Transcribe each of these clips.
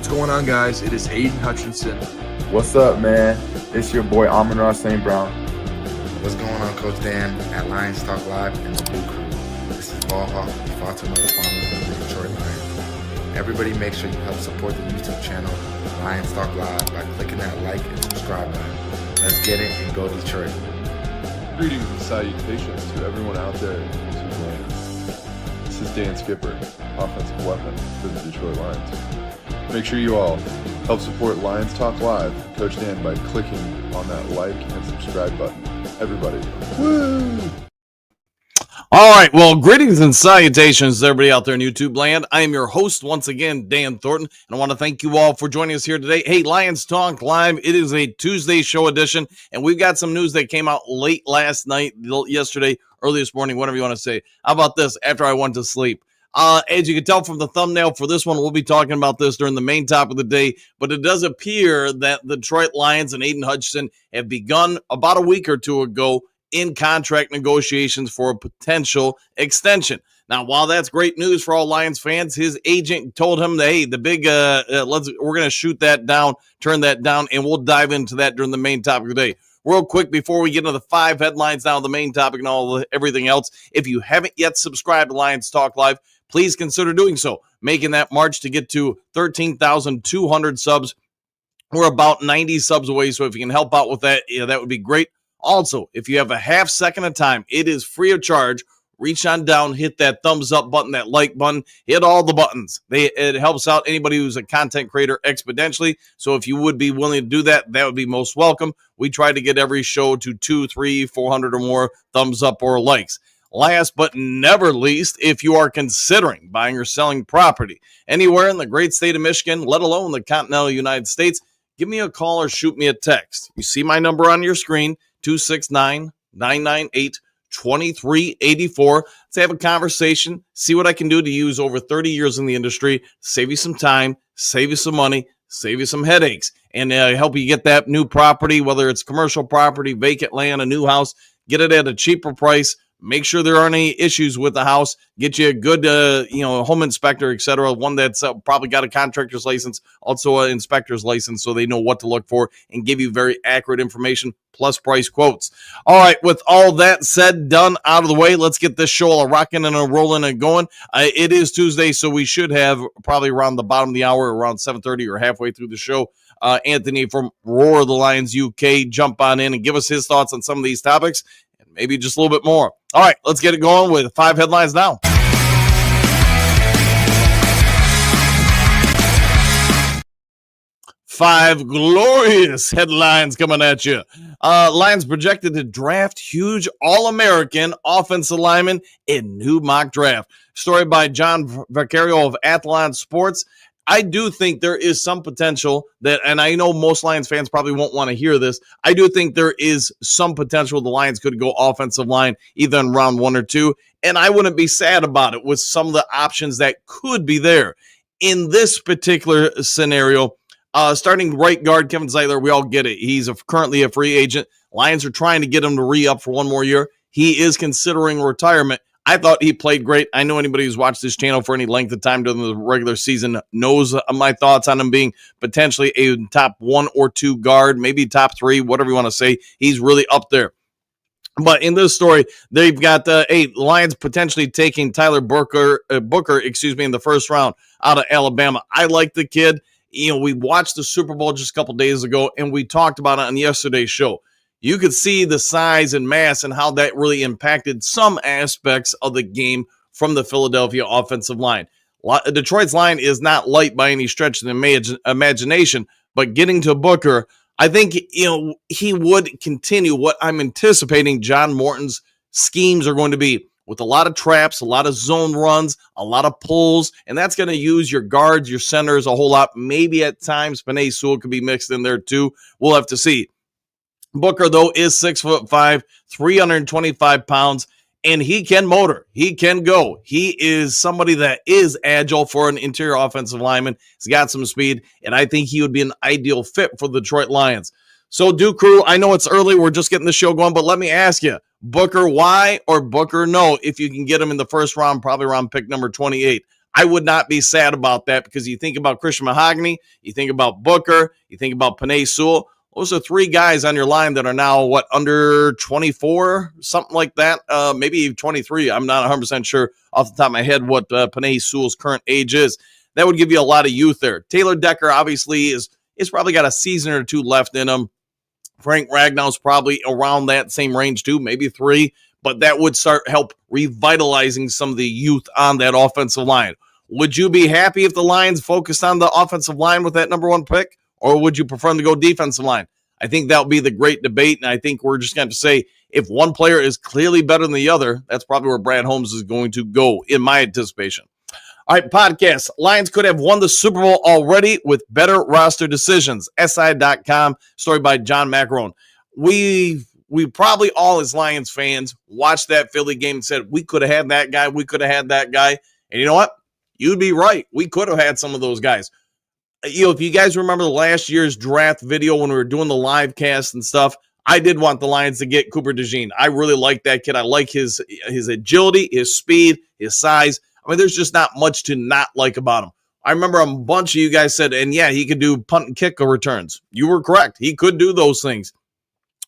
What's going on, guys? It is Aidan Hutchinson. What's up, man? It's your boy Amon St. Brown. What's going on, Coach Dan at Lions Talk Live and the Blue Crew? This is Ball Hawk, Thornton, the founder of the Detroit Lions. Everybody make sure you help support the YouTube channel Lions Talk Live by clicking that like and subscribe button. Let's get it and go Detroit. Greetings and salutations to everyone out there in YouTube land. This is Dan Skipper, offensive weapon for the Detroit Lions. Make sure you all help support Lions Talk Live and Coach Dan by clicking on that like and subscribe button. Everybody. Woo! All right, well, greetings and salutations to everybody out there in YouTube land. I am your host once again, Dan Thornton, and I want to thank you all for joining us here today. Hey, Lions Talk Live, it is a Tuesday show edition, and we've got some news that came out late last night, yesterday, early this morning, whatever you want to say. How about this, after I went to sleep? As you can tell from the thumbnail for this one, we'll be talking about this during the main topic of the day, but it does appear that the Detroit Lions and Aidan Hutchinson have begun about a week or two ago in contract negotiations for a potential extension. Now, while that's great news for all Lions fans, his agent told him that, hey, the big, we're going to shoot that down, turn that down, and we'll dive into that during the main topic of the day. Real quick, before we get into the 5 headlines now, the main topic and everything else, if you haven't yet subscribed to Lions Talk Live, please consider doing so, making that march to get to 13,200 subs. We're about 90 subs away, so if you can help out with that, that would be great. Also, if you have a half second of time, it is free of charge. Reach on down, hit that thumbs up button, that like button, hit all the buttons. It helps out anybody who's a content creator exponentially. So if you would be willing to do that, that would be most welcome. We try to get every show to 200, 300, 400 or more thumbs up or likes. Last but never least, if you are considering buying or selling property anywhere in the great state of Michigan, let alone the continental United States, give me a call or shoot me a text. You see my number on your screen, 269-998-2384. Let's have a conversation, see what I can do to use over 30 years in the industry, save you some time, save you some money, save you some headaches, and help you get that new property, whether it's commercial property, vacant land, a new house, get it at a cheaper price. Make sure there aren't any issues with the house. Get you a good, home inspector, etc. One that's probably got a contractor's license, also an inspector's license, so they know what to look for and give you very accurate information plus price quotes. All right, with all that said, done, out of the way, let's get this show a rocking and a rolling and going. It is Tuesday, so we should have probably around the bottom of the hour, around 7:30 or halfway through the show. Anthony from Roar the Lions UK jump on in and give us his thoughts on some of these topics. Maybe just a little bit more. All right, let's get it going with 5 headlines now. Five glorious headlines coming at you. Lions projected to draft huge All-American offensive lineman in new mock draft. Story by John Vacario of Athlon Sports. I do think there is some potential that, and I know most Lions fans probably won't want to hear this, I do think there is some potential the Lions could go offensive line either in round 1 or 2, and I wouldn't be sad about it with some of the options that could be there. In this particular scenario, starting right guard Kevin Zeitler, we all get it. He's currently a free agent. Lions are trying to get him to re-up for one more year. He is considering retirement. I thought he played great. I know anybody who's watched this channel for any length of time during the regular season knows my thoughts on him being potentially a top 1 or 2 guard, maybe top 3, whatever you want to say. He's really up there. But in this story, they've got 8 Lions potentially taking Tyler Booker, in the first round out of Alabama. I like the kid. We watched the Super Bowl just a couple days ago, and we talked about it on yesterday's show. You could see the size and mass and how that really impacted some aspects of the game from the Philadelphia offensive line. Detroit's line is not light by any stretch of the imagination, but getting to Booker, I think he would continue what I'm anticipating John Morton's schemes are going to be, with a lot of traps, a lot of zone runs, a lot of pulls, and that's going to use your guards, your centers a whole lot. Maybe at times Penei Sewell could be mixed in there too. We'll have to see. Booker, though, is 6'5", 325 pounds, and he can motor. He can go. He is somebody that is agile for an interior offensive lineman. He's got some speed, and I think he would be an ideal fit for the Detroit Lions. So, Duke Crew, I know it's early. We're just getting the show going, but let me ask you, Booker, why, or Booker, no, if you can get him in the first round, probably around pick number 28. I would not be sad about that because you think about Christian Mahogany, you think about Booker, you think about Penei Sewell. Those are three guys on your line that are now, under 24, something like that, maybe 23. I'm not 100% sure off the top of my head what Penei Sewell's current age is. That would give you a lot of youth there. Taylor Decker obviously is probably got a season or two left in him. Frank Ragnow's probably around that same range too, maybe 3, but that would help revitalizing some of the youth on that offensive line. Would you be happy if the Lions focused on the offensive line with that number 1 pick? Or would you prefer them to go defensive line? I think that would be the great debate, and I think we're just going to say if one player is clearly better than the other, that's probably where Brad Holmes is going to go, in my anticipation. All right, podcast. Lions could have won the Super Bowl already with better roster decisions. SI.com, story by John Macarone. We probably all, as Lions fans, watched that Philly game and said, we could have had that guy, we could have had that guy. And you know what? You'd be right. We could have had some of those guys. If you guys remember the last year's draft video when we were doing the live cast and stuff, I did want the Lions to get Cooper DeJean. I really like that kid. I like his agility, his speed, his size. I mean, there's just not much to not like about him. I remember a bunch of you guys said, and yeah, he could do punt and kick returns. You were correct. He could do those things.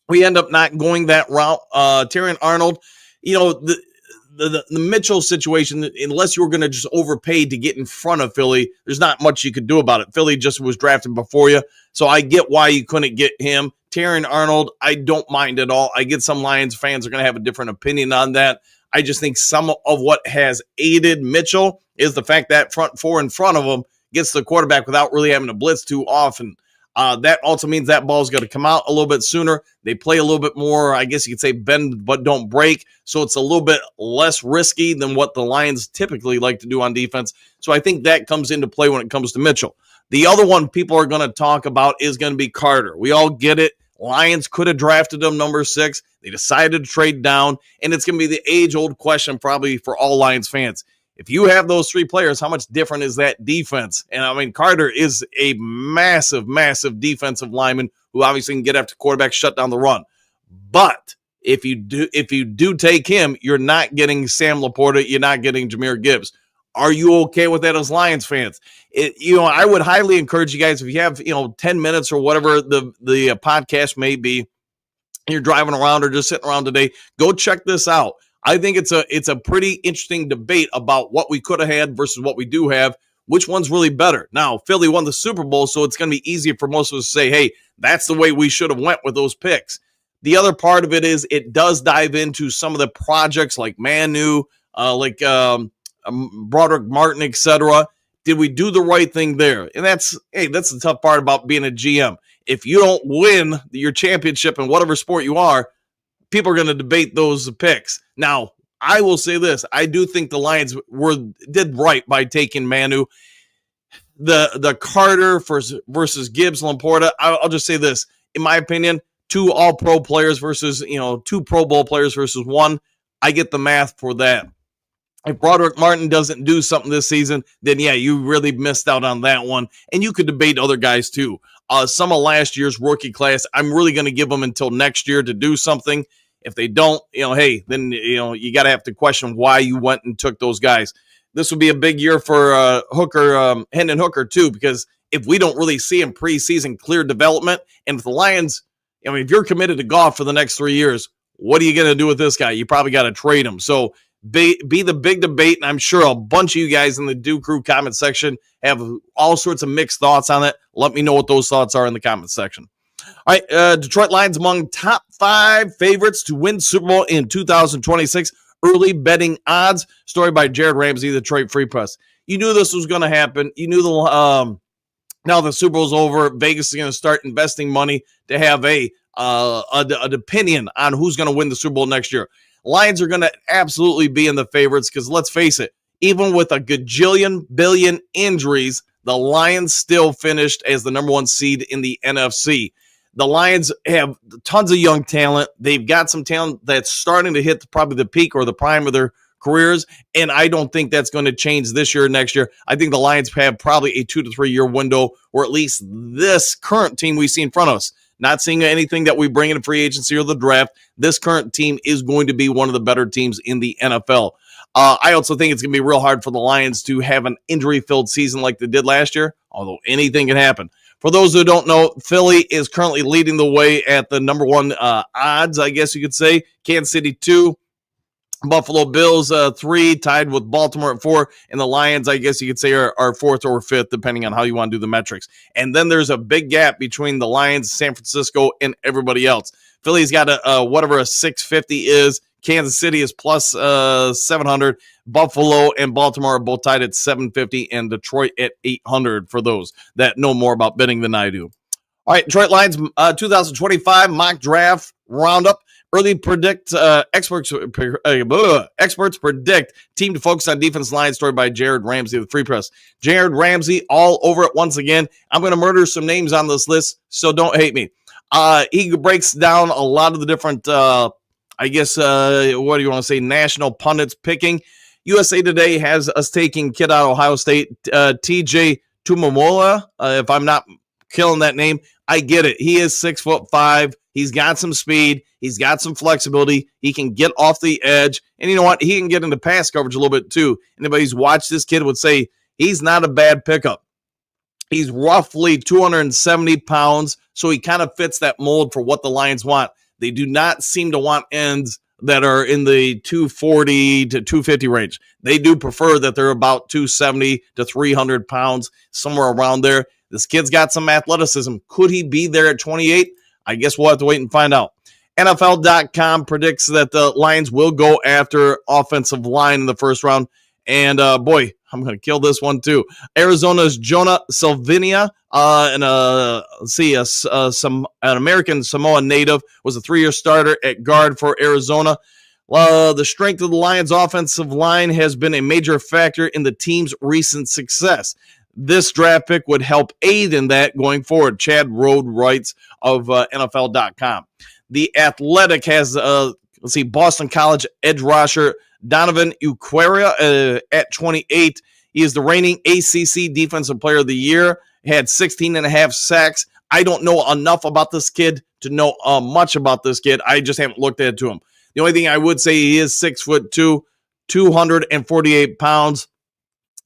We end up not going that route. Terrion Arnold, the Mitchell situation, unless you were going to just overpay to get in front of Philly, there's not much you could do about it. Philly just was drafted before you, so I get why you couldn't get him. Terrion Arnold, I don't mind at all. I get some Lions fans are going to have a different opinion on that. I just think some of what has aided Mitchell is the fact that front 4 in front of him gets the quarterback without really having to blitz too often. That also means that ball's going to come out a little bit sooner. They play a little bit more, I guess you could say, bend but don't break. So it's a little bit less risky than what the Lions typically like to do on defense. So I think that comes into play when it comes to Mitchell. The other one people are going to talk about is going to be Carter. We all get it. Lions could have drafted him number 6. They decided to trade down, and it's going to be the age-old question probably for all Lions fans. If you have those 3 players, how much different is that defense? And I mean, Carter is a massive, massive defensive lineman who obviously can get after quarterback, shut down the run. But if you do take him, you're not getting Sam Laporta, you're not getting Jahmyr Gibbs. Are you okay with that as Lions fans? I would highly encourage you guys, if you have 10 minutes or whatever the podcast may be, you're driving around or just sitting around today, go check this out. I think it's a pretty interesting debate about what we could have had versus what we do have. Which one's really better? Now, Philly won the Super Bowl, so it's going to be easier for most of us to say, hey, that's the way we should have went with those picks. The other part of it is it does dive into some of the projects like Manu, Broderick Martin, etc. Did we do the right thing there? And that's the tough part about being a GM. If you don't win your championship in whatever sport you are, people are going to debate those picks. Now, I will say this. I do think the Lions did right by taking Manu. The Carter versus Gibbs, Laporta, I'll just say this. In my opinion, 2 all-pro players versus, 2 Pro Bowl players versus 1. I get the math for that. If Broderick Martin doesn't do something this season, then yeah, you really missed out on that one. And you could debate other guys too. Some of last year's rookie class, I'm really going to give them until next year to do something. If they don't, then you got to have to question why you went and took those guys. This would be a big year for Hendon Hooker too, because if we don't really see in preseason clear development, and if the Lions, if you're committed to golf for the next 3 years, what are you going to do with this guy? You probably got to trade him. So be the big debate, and I'm sure a bunch of you guys in the Dew Crew comment section have all sorts of mixed thoughts on it. Let me know what those thoughts are in the comment section. All right, Detroit Lions among top 5 favorites to win Super Bowl in 2026. Early betting odds. Story by Jared Ramsey, the Detroit Free Press. You knew this was going to happen. You knew now the Super Bowl's over. Vegas is going to start investing money to have an opinion on who's going to win the Super Bowl next year. Lions are going to absolutely be in the favorites because let's face it, even with a gajillion billion injuries, the Lions still finished as the number 1 seed in the NFC. The Lions have tons of young talent. They've got some talent that's starting to hit probably the peak or the prime of their careers, and I don't think that's going to change this year or next year. I think the Lions have probably a 2 to 3 year window, or at least this current team we see in front of us. Not seeing anything that we bring in free agency or the draft. This current team is going to be one of the better teams in the NFL. I also think it's going to be real hard for the Lions to have an injury-filled season like they did last year, although anything can happen. For those who don't know, Philly is currently leading the way at the number one odds, I guess you could say. Kansas City 2, Buffalo Bills 3, tied with Baltimore at 4, and the Lions, I guess you could say, are 4th or 5th, depending on how you want to do the metrics. And then there's a big gap between the Lions, San Francisco, and everybody else. Philly's got whatever a 650 is. Kansas City is plus 700. Buffalo and Baltimore are both tied at 750, and Detroit at 800 for those that know more about betting than I do. All right, Detroit Lions 2025 mock draft roundup. Early predict experts predict team to focus on defense line. Story by Jared Ramsey of the Free Press. Jared Ramsey all over it once again. I'm going to murder some names on this list, so don't hate me. He breaks down a lot of the different, what do you want to say, national pundits picking. USA Today has us taking kid out of Ohio State, TJ Tumamola. If I'm not killing that name, I get it. He is 6'5". He's got some speed. He's got some flexibility. He can get off the edge. And you know what? He can get into pass coverage a little bit too. Anybody who's watched this kid would say he's not a bad pickup. He's roughly 270 pounds, so he kind of fits that mold for what the Lions want. They do not seem to want ends that are in the 240 to 250 range. They do prefer that they're about 270 to 300 pounds, somewhere around there. This kid's got some athleticism. Could he be there at 28? I guess we'll have to wait and find out. NFL.com predicts that the Lions will go after offensive line in the first round. And, boy, I'm going to kill this one, too. Arizona's Jonah Silvania, an American Samoan native, was a 3-year starter at guard for Arizona. The strength of the Lions' offensive line has been a major factor in the team's recent success. This draft pick would help aid in that going forward. Chad Rode writes of NFL.com. The Athletic has, Boston College edge rusher Donovan Ukwaria at 28. He is the reigning ACC Defensive Player of the Year. Had 16 and a half sacks. I don't know enough about this kid to know much about this kid. I just haven't looked into him. The only thing I would say, he is 6'2", 248 pounds.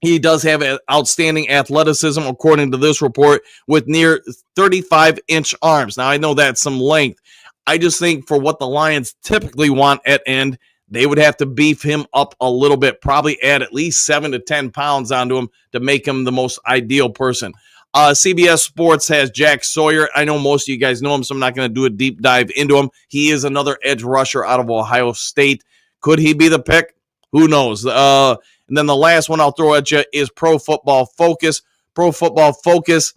He does have outstanding athleticism, according to this report, with near 35-inch arms. Now, I know that's some length. I just think for what the Lions typically want at end, they would have to beef him up a little bit, probably add at least 7 to 10 pounds onto him to make him the most ideal person. CBS Sports has Jack Sawyer. I know most of you guys know him, so I'm not going to do a deep dive into him. He is another edge rusher out of Ohio State. Could he be the pick? Who knows? And then the last one I'll throw at you is Pro Football Focus. Pro Football Focus,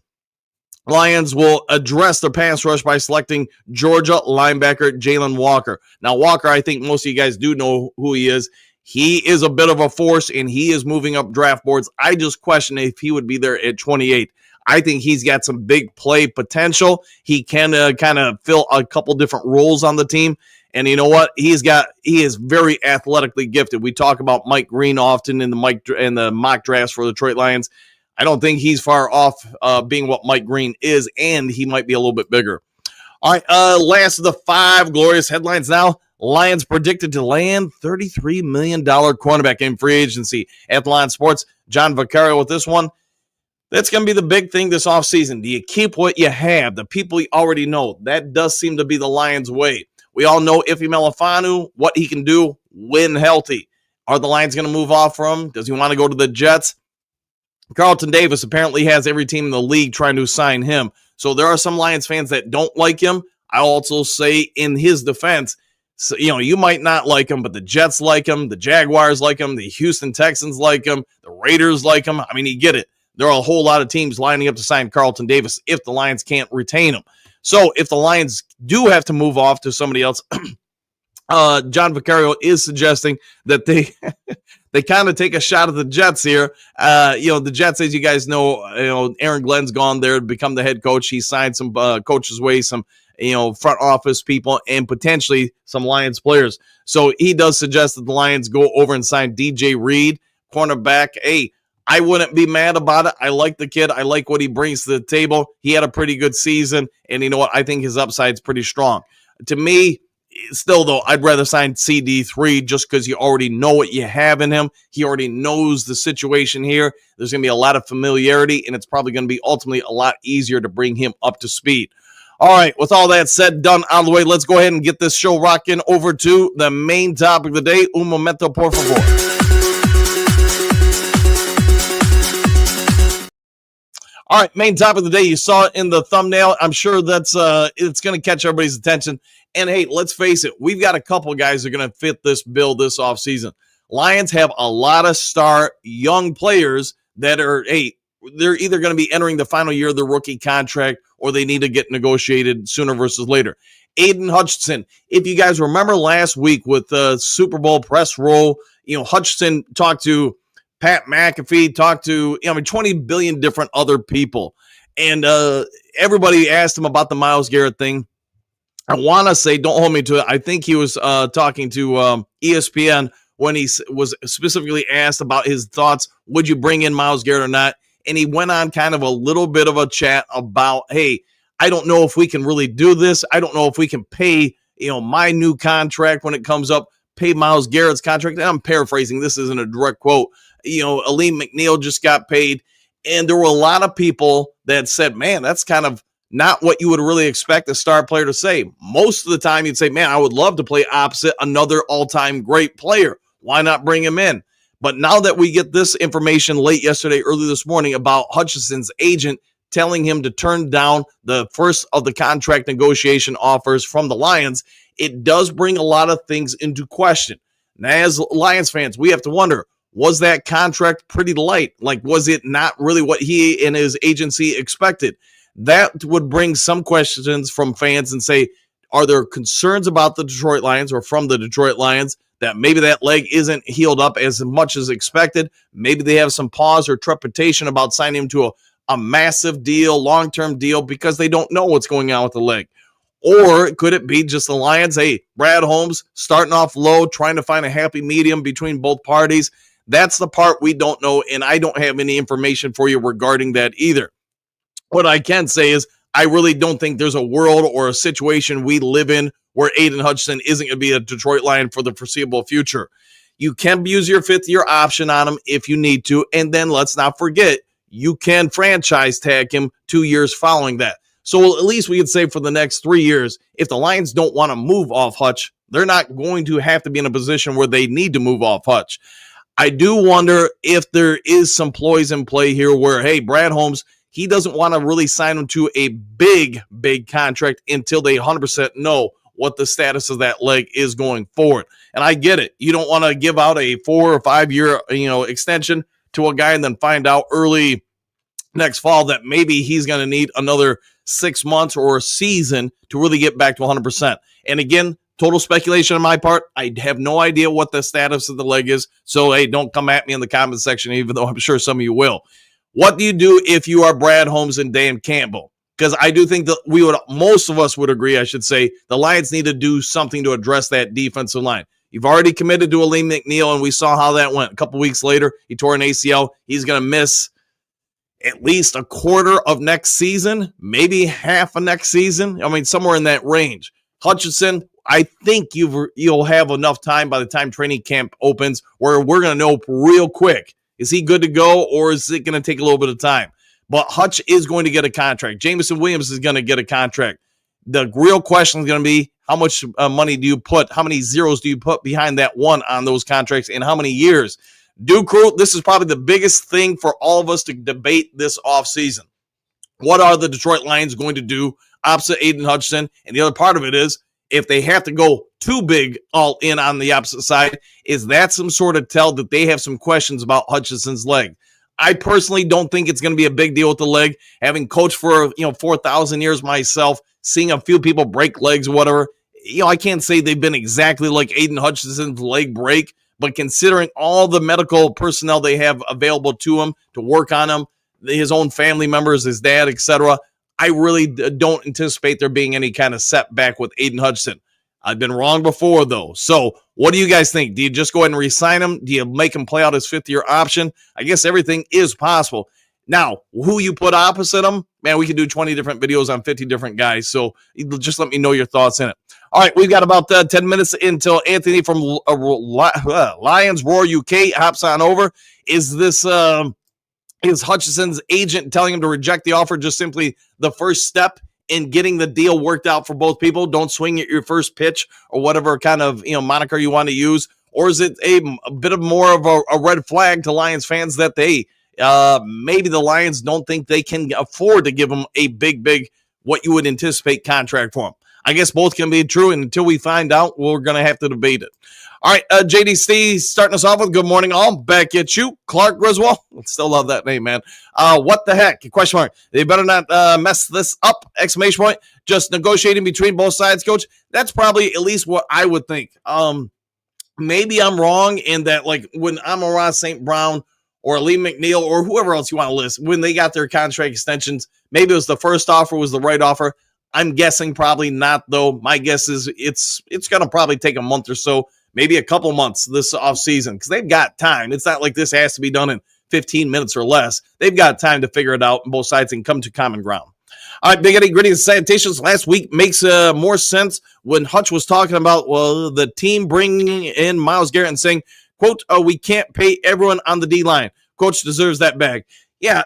Lions will address their pass rush by selecting Georgia linebacker Jalen Walker. Now, Walker, I think most of you guys do know who he is. He is a bit of a force, and he is moving up draft boards. I just question if he would be there at 28. I think he's got some big play potential. He can kind of fill a couple different roles on the team. And you know what? He is very athletically gifted. We talk about Mike Green often in the mock drafts for the Detroit Lions. I don't think he's far off being what Mike Green is, and he might be a little bit bigger. All right, last of the 5 glorious headlines now. Lions predicted to land $33 million cornerback in free agency. Athlon Sports, John Vaccaro with this one. That's going to be the big thing this offseason. Do you keep what you have, the people you already know? That does seem to be the Lions' way. We all know Ife Melifonwu, what he can do when healthy. Are the Lions going to move off from him? Does he want to go to the Jets? Carlton Davis apparently has every team in the league trying to sign him. So there are some Lions fans that don't like him. I also say in his defense, so, you might not like him, but the Jets like him, the Jaguars like him, the Houston Texans like him, the Raiders like him. I mean, you get it. There are a whole lot of teams lining up to sign Carlton Davis if the Lions can't retain him. So if the Lions do have to move off to somebody else, John Vaccaro is suggesting that they kind of take a shot at the Jets here. The Jets, as you guys know, Aaron Glenn's gone there to become the head coach. He signed some coaches' ways, some front office people, and potentially some Lions players. So he does suggest that the Lions go over and sign DJ Reed, cornerback. Hey, I wouldn't be mad about it. I like the kid. I like what he brings to the table. He had a pretty good season, and you know what? I think his upside's pretty strong. To me, Still, though, I'd rather sign CD3 just because you already know what you have in him. He already knows the situation here. There's going to be a lot of familiarity, and it's probably going to be ultimately a lot easier to bring him up to speed. All right, with all that said, done, out of the way, let's go ahead and get this show rocking over to the main topic of the day. Un momento, por favor. All right, main topic of the day. You saw it in the thumbnail. I'm sure that's it's going to catch everybody's attention. And hey, let's face it, we've got a couple of guys that are going to fit this bill this offseason. Lions have a lot of star young players that are, they're either going to be entering the final year of their rookie contract or they need to get negotiated sooner versus later. Aidan Hutchinson, if you guys remember last week with the Super Bowl press roll, Hutchinson talked to Pat McAfee, talked to 20 billion different other people. And everybody asked him about the Myles Garrett thing. I want to say, don't hold me to it, I think he was talking to ESPN when he was specifically asked about his thoughts, would you bring in Myles Garrett or not? And he went on kind of a little bit of a chat about, hey, I don't know if we can really do this. I don't know if we can pay, my new contract when it comes up, pay Myles Garrett's contract. And I'm paraphrasing. This isn't a direct quote. Aleem McNeil just got paid. And there were a lot of people that said, man, that's kind of not what you would really expect a star player to say. Most of the time you'd say, man, I would love to play opposite another all-time great player. Why not bring him in? But now that we get this information late yesterday, early this morning about Hutchinson's agent telling him to turn down the first of the contract negotiation offers from the Lions, it does bring a lot of things into question. And as Lions fans, we have to wonder, was that contract pretty light? Like, was it not really what he and his agency expected? That would bring some questions from fans and say, are there concerns about the Detroit Lions or from the Detroit Lions that maybe that leg isn't healed up as much as expected? Maybe they have some pause or trepidation about signing him to a massive deal, long-term deal, because they don't know what's going on with the leg. Or could it be just the Lions, hey, Brad Holmes starting off low, trying to find a happy medium between both parties? That's the part we don't know, and I don't have any information for you regarding that either. What I can say is I really don't think there's a world or a situation we live in where Aidan Hutchinson isn't going to be a Detroit Lion for the foreseeable future. You can use your fifth-year option on him if you need to, and then let's not forget, you can franchise tag him 2 years following that. So at least we could say for the next 3 years, if the Lions don't want to move off Hutch, they're not going to have to be in a position where they need to move off Hutch. I do wonder if there is some ploys in play here where, hey, Brad Holmes, he doesn't want to really sign him to a big contract until they 100% know what the status of that leg is going forward. And I get it. You don't want to give out a 4 or 5 year, extension to a guy and then find out early next fall that maybe he's going to need another 6 months or a season to really get back to 100%. And again, total speculation on my part. I have no idea what the status of the leg is. So, hey, don't come at me in the comment section, even though I'm sure some of you will. What do you do if you are Brad Holmes and Dan Campbell? Because I do think that most of us would agree, I should say, the Lions need to do something to address that defensive line. You've already committed to Aleem McNeil, and we saw how that went. A couple weeks later, he tore an ACL. He's going to miss at least a quarter of next season, maybe half of next season. I mean, somewhere in that range. Hutchinson, I think you'll have enough time by the time training camp opens where we're going to know real quick. Is he good to go, or is it going to take a little bit of time? But Hutch is going to get a contract. Jameson Williams is going to get a contract. The real question is going to be, how much money do you put, how many zeros do you put behind that one on those contracts, and how many years? Duke Crew, this is probably the biggest thing for all of us to debate this offseason. What are the Detroit Lions going to do opposite Aidan Hutchinson? And the other part of it is, if they have to go too big all in on the opposite side, is that some sort of tell that they have some questions about Hutchinson's leg? I personally don't think it's going to be a big deal with the leg. Having coached for 4,000 years myself, seeing a few people break legs or whatever, I can't say they've been exactly like Aidan Hutchinson's leg break, but considering all the medical personnel they have available to him to work on him, his own family members, his dad, etc., I really don't anticipate there being any kind of setback with Aidan Hutchinson. I've been wrong before, though. So what do you guys think? Do you just go ahead and re-sign him? Do you make him play out his fifth-year option? I guess everything is possible. Now, who you put opposite him, man, we could do 20 different videos on 50 different guys. So just let me know your thoughts in it. All right, we've got about 10 minutes until Anthony from Lions Roar UK hops on over. Is Hutchinson's agent telling him to reject the offer just simply the first step in getting the deal worked out for both people? Don't swing at your first pitch or whatever kind of moniker you want to use. Or is it a bit of more of a red flag to Lions fans that maybe the Lions don't think they can afford to give him a big, what you would anticipate contract for him? I guess both can be true, and until we find out, we're going to have to debate it. All right, JDC starting us off with good morning all. Back at you, Clark Griswold. Still love that name, man. What the heck? Question mark. They better not mess this up, exclamation point. Just negotiating between both sides, coach. That's probably at least what I would think. Maybe I'm wrong in that, like, when Amon-Ra St. Brown or Lee McNeil or whoever else you want to list, when they got their contract extensions, maybe it was the first offer was the right offer. I'm guessing probably not, though. My guess is it's going to probably take a month or so, maybe a couple months this offseason, because they've got time. It's not like this has to be done in 15 minutes or less. They've got time to figure it out on both sides and come to common ground. All right, Big Eddie, Gritty, and Sanitations last week makes more sense when Hutch was talking about, the team bringing in Myles Garrett and saying, quote, we can't pay everyone on the D-line. Coach deserves that bag. Yeah,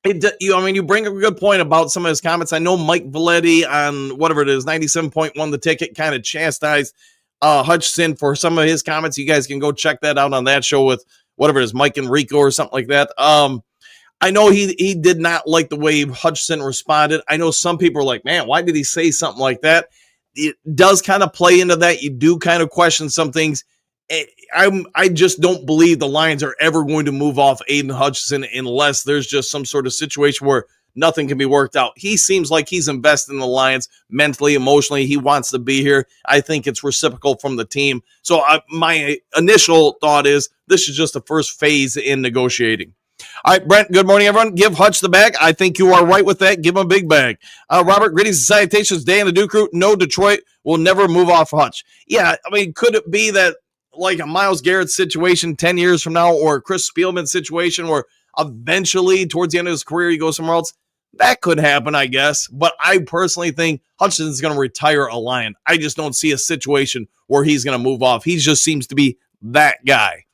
you bring up a good point about some of his comments. I know Mike Valetti on whatever it is, 97.1 the ticket, kind of chastised Hutchinson for some of his comments. You guys can go check that out on that show with whatever it is, Mike and Rico or something like that. I know he did not like the way Hutchinson responded. I know some people are like, man, why did he say something like that? It does kind of play into that. You do kind of question some things. I just don't believe the Lions are ever going to move off Aidan Hutchinson unless there's just some sort of situation where nothing can be worked out. He seems like he's invested in the Lions mentally, emotionally. He wants to be here. I think it's reciprocal from the team. So my initial thought is this is just the first phase in negotiating. All right, Brent, good morning, everyone. Give Hutch the bag. I think you are right with that. Give him a big bag. Robert, greetings and salutations. Day in the Duke Crew. No, Detroit will never move off Hutch. Yeah, could it be that like a Myles Garrett situation 10 years from now or a Chris Spielman situation where eventually towards the end of his career he goes somewhere else? That could happen, I guess. But I personally think Hutchinson's going to retire a Lion. I just don't see a situation where he's going to move off. He just seems to be that guy.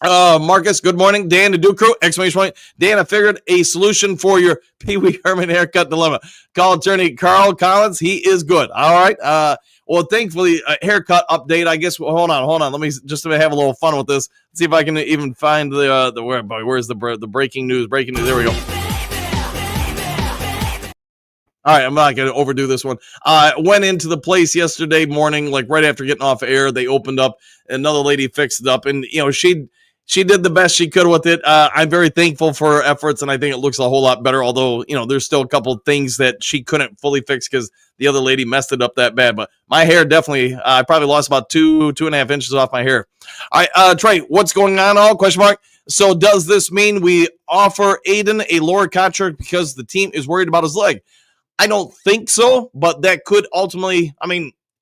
Marcus, good morning. Dan, the Duke Crew, exclamation point. Dan, I figured a solution for your Pee Wee Herman haircut dilemma. Call attorney Carl Collins. He is good. All right. Well, thankfully, a haircut update. I guess. Well, hold on. Let me just have a little fun with this. See if I can even find where's the breaking news? Breaking news. There we go. All right, I'm not going to overdo this one. Went into the place yesterday morning, like right after getting off air. They opened up. Another lady fixed it up, and she did the best she could with it. I'm very thankful for her efforts, and I think it looks a whole lot better, although, there's still a couple of things that she couldn't fully fix because the other lady messed it up that bad. But my hair definitely, I probably lost about 2.5 inches off my hair. All right, Trey, what's going on all? Question mark. So does this mean we offer Aidan a lower contract because the team is worried about his leg? I don't think so, but that could ultimately,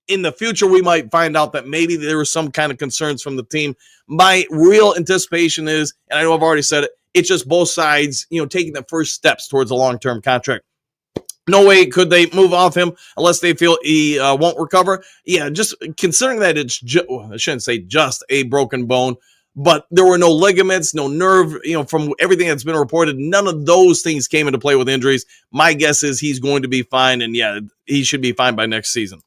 in the future, we might find out that maybe there was some kind of concerns from the team. My real anticipation is, and I know I've already said it, it's just both sides, taking the first steps towards a long-term contract. No way could they move off him unless they feel he won't recover. Yeah, just considering that it's, I shouldn't say just a broken bone, but there were no ligaments, no nerve, from everything that's been reported, none of those things came into play with injuries. My guess is he's going to be fine, and yeah, he should be fine by next season.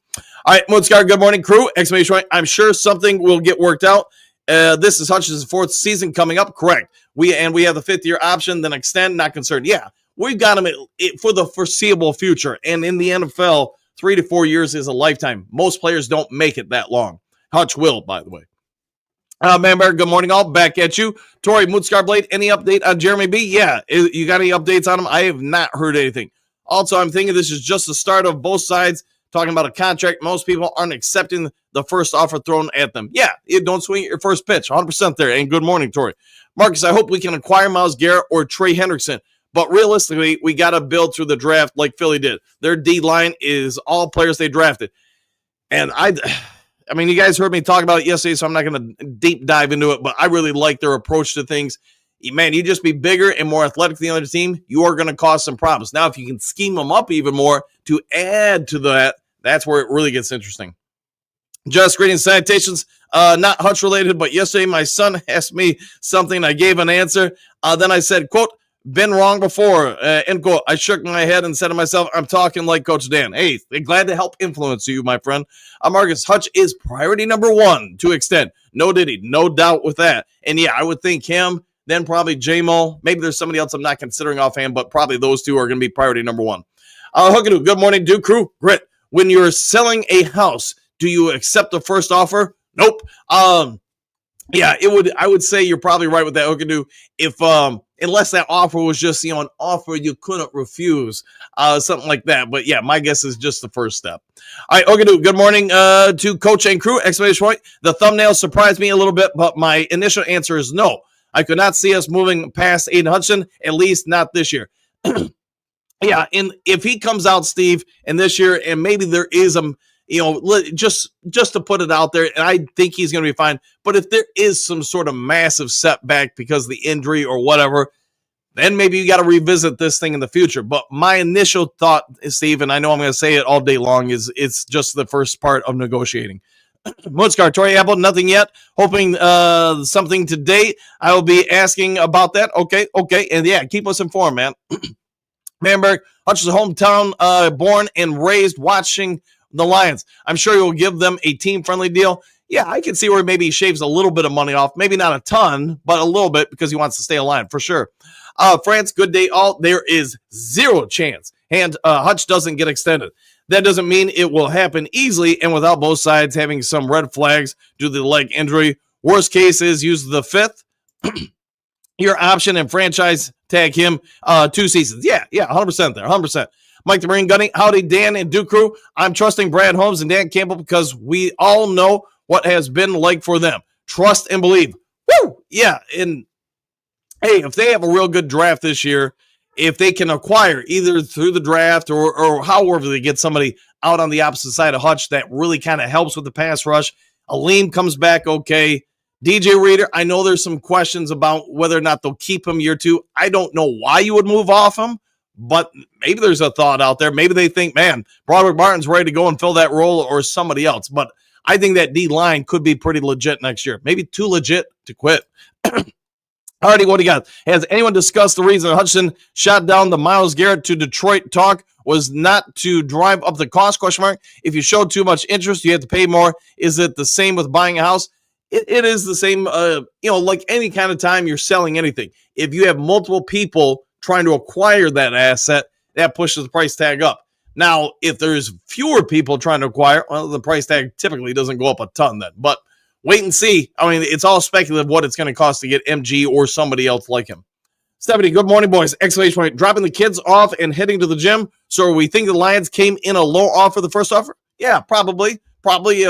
All right, Moodscar, good morning, crew. Exclamation point. I'm sure something will get worked out. This is Hutchinson's fourth season coming up. Correct. We have the 5th-year option, then extend, not concerned. Yeah, we've got him for the foreseeable future. And in the NFL, 3 to 4 years is a lifetime. Most players don't make it that long. Hutch will, by the way. Manberg, good morning, all. Back at you. Tori, Moodscar Blade, any update on Jeremy B? Yeah, you got any updates on him? I have not heard anything. Also, I'm thinking this is just the start of both sides talking about a contract. Most people aren't accepting the first offer thrown at them. Yeah, you don't swing at your first pitch. 100% there. And good morning, Tori. Marcus, I hope we can acquire Myles Garrett or Trey Hendrickson. But realistically, we got to build through the draft like Philly did. Their D-line is all players they drafted. And you guys heard me talk about it yesterday, so I'm not going to deep dive into it, but I really like their approach to things. Man, you just be bigger and more athletic than the other team, you are going to cause some problems. Now, if you can scheme them up even more to add to that, That's where it really gets interesting. Just greetings, salutations. Not Hutch related, but yesterday my son asked me something. I gave an answer. Then I said, quote, been wrong before, end quote. I shook my head and said to myself, I'm talking like Coach Dan. Hey, glad to help influence you, my friend. Marcus, Hutch is priority number one to extend. No Diddy, no doubt with that. And yeah, I would think him, then probably J-Mo. Maybe there's somebody else I'm not considering offhand, but probably those two are going to be priority number one. Hookadoo, good morning, Duke Crew. Grit, when you're selling a house, do you accept the first offer? Nope. Yeah, I would say you're probably right with that, Hookadoo. If unless that offer was just an offer you couldn't refuse, something like that. But yeah, my guess is just the first step. All right, Hookadoo, good morning to Coach and crew! Exclamation point. The thumbnail surprised me a little bit, but my initial answer is no. I could not see us moving past Aidan Hutchinson, at least not this year. Yeah, and if he comes out, Steve, and this year, and maybe there is just to put it out there, and I think he's going to be fine. But if there is some sort of massive setback because of the injury or whatever, then maybe you got to revisit this thing in the future. But my initial thought, Steve, and I know I'm going to say it all day long, is it's just the first part of negotiating. Moodscar, Tori Apple, nothing yet. Hoping something today. I will be asking about that. Okay. And yeah, keep us informed, man. Manberg, Hutch's hometown, born and raised watching the Lions. I'm sure you'll give them a team-friendly deal. Yeah, I can see where maybe he shaves a little bit of money off. Maybe not a ton, but a little bit because he wants to stay aligned, for sure. France, good day all. There is zero chance. And Hutch doesn't get extended. That doesn't mean it will happen easily and without both sides having some red flags due to the leg injury. Worst case is use the fifth. Your option and franchise tag him 2 seasons. Yeah, 100% there, 100%. Mike the Marine Gunny, howdy, Dan and Duke Crew. I'm trusting Brad Holmes and Dan Campbell because we all know what has been like for them. Trust and believe. Woo! Yeah, and hey, if they have a real good draft this year, if they can acquire either through the draft or however they get somebody out on the opposite side of Hutch that really kind of helps with the pass rush, Aleem comes back okay. DJ Reader, I know there's some questions about whether or not they'll keep him year 2. I don't know why you would move off him, but maybe there's a thought out there. Maybe they think, man, Broderick Martin's ready to go and fill that role or somebody else. But I think that D-line could be pretty legit next year. Maybe too legit to quit. Alrighty, what do you got? Has anyone discussed the reason Hutchinson shot down the Myles Garrett to Detroit talk was not to drive up the cost, question mark? If you showed too much interest, you have to pay more. Is it the same with buying a house? It is the same, like any kind of time you're selling anything. If you have multiple people trying to acquire that asset, that pushes the price tag up. Now, if there's fewer people trying to acquire, well, the price tag typically doesn't go up a ton then. But wait and see. I mean, it's all speculative what it's going to cost to get MG or somebody else like him. Stephanie, good morning, boys. Exclamation point. Dropping the kids off and heading to the gym. So we think the Lions came in a low offer the first offer? Yeah, probably. Probably,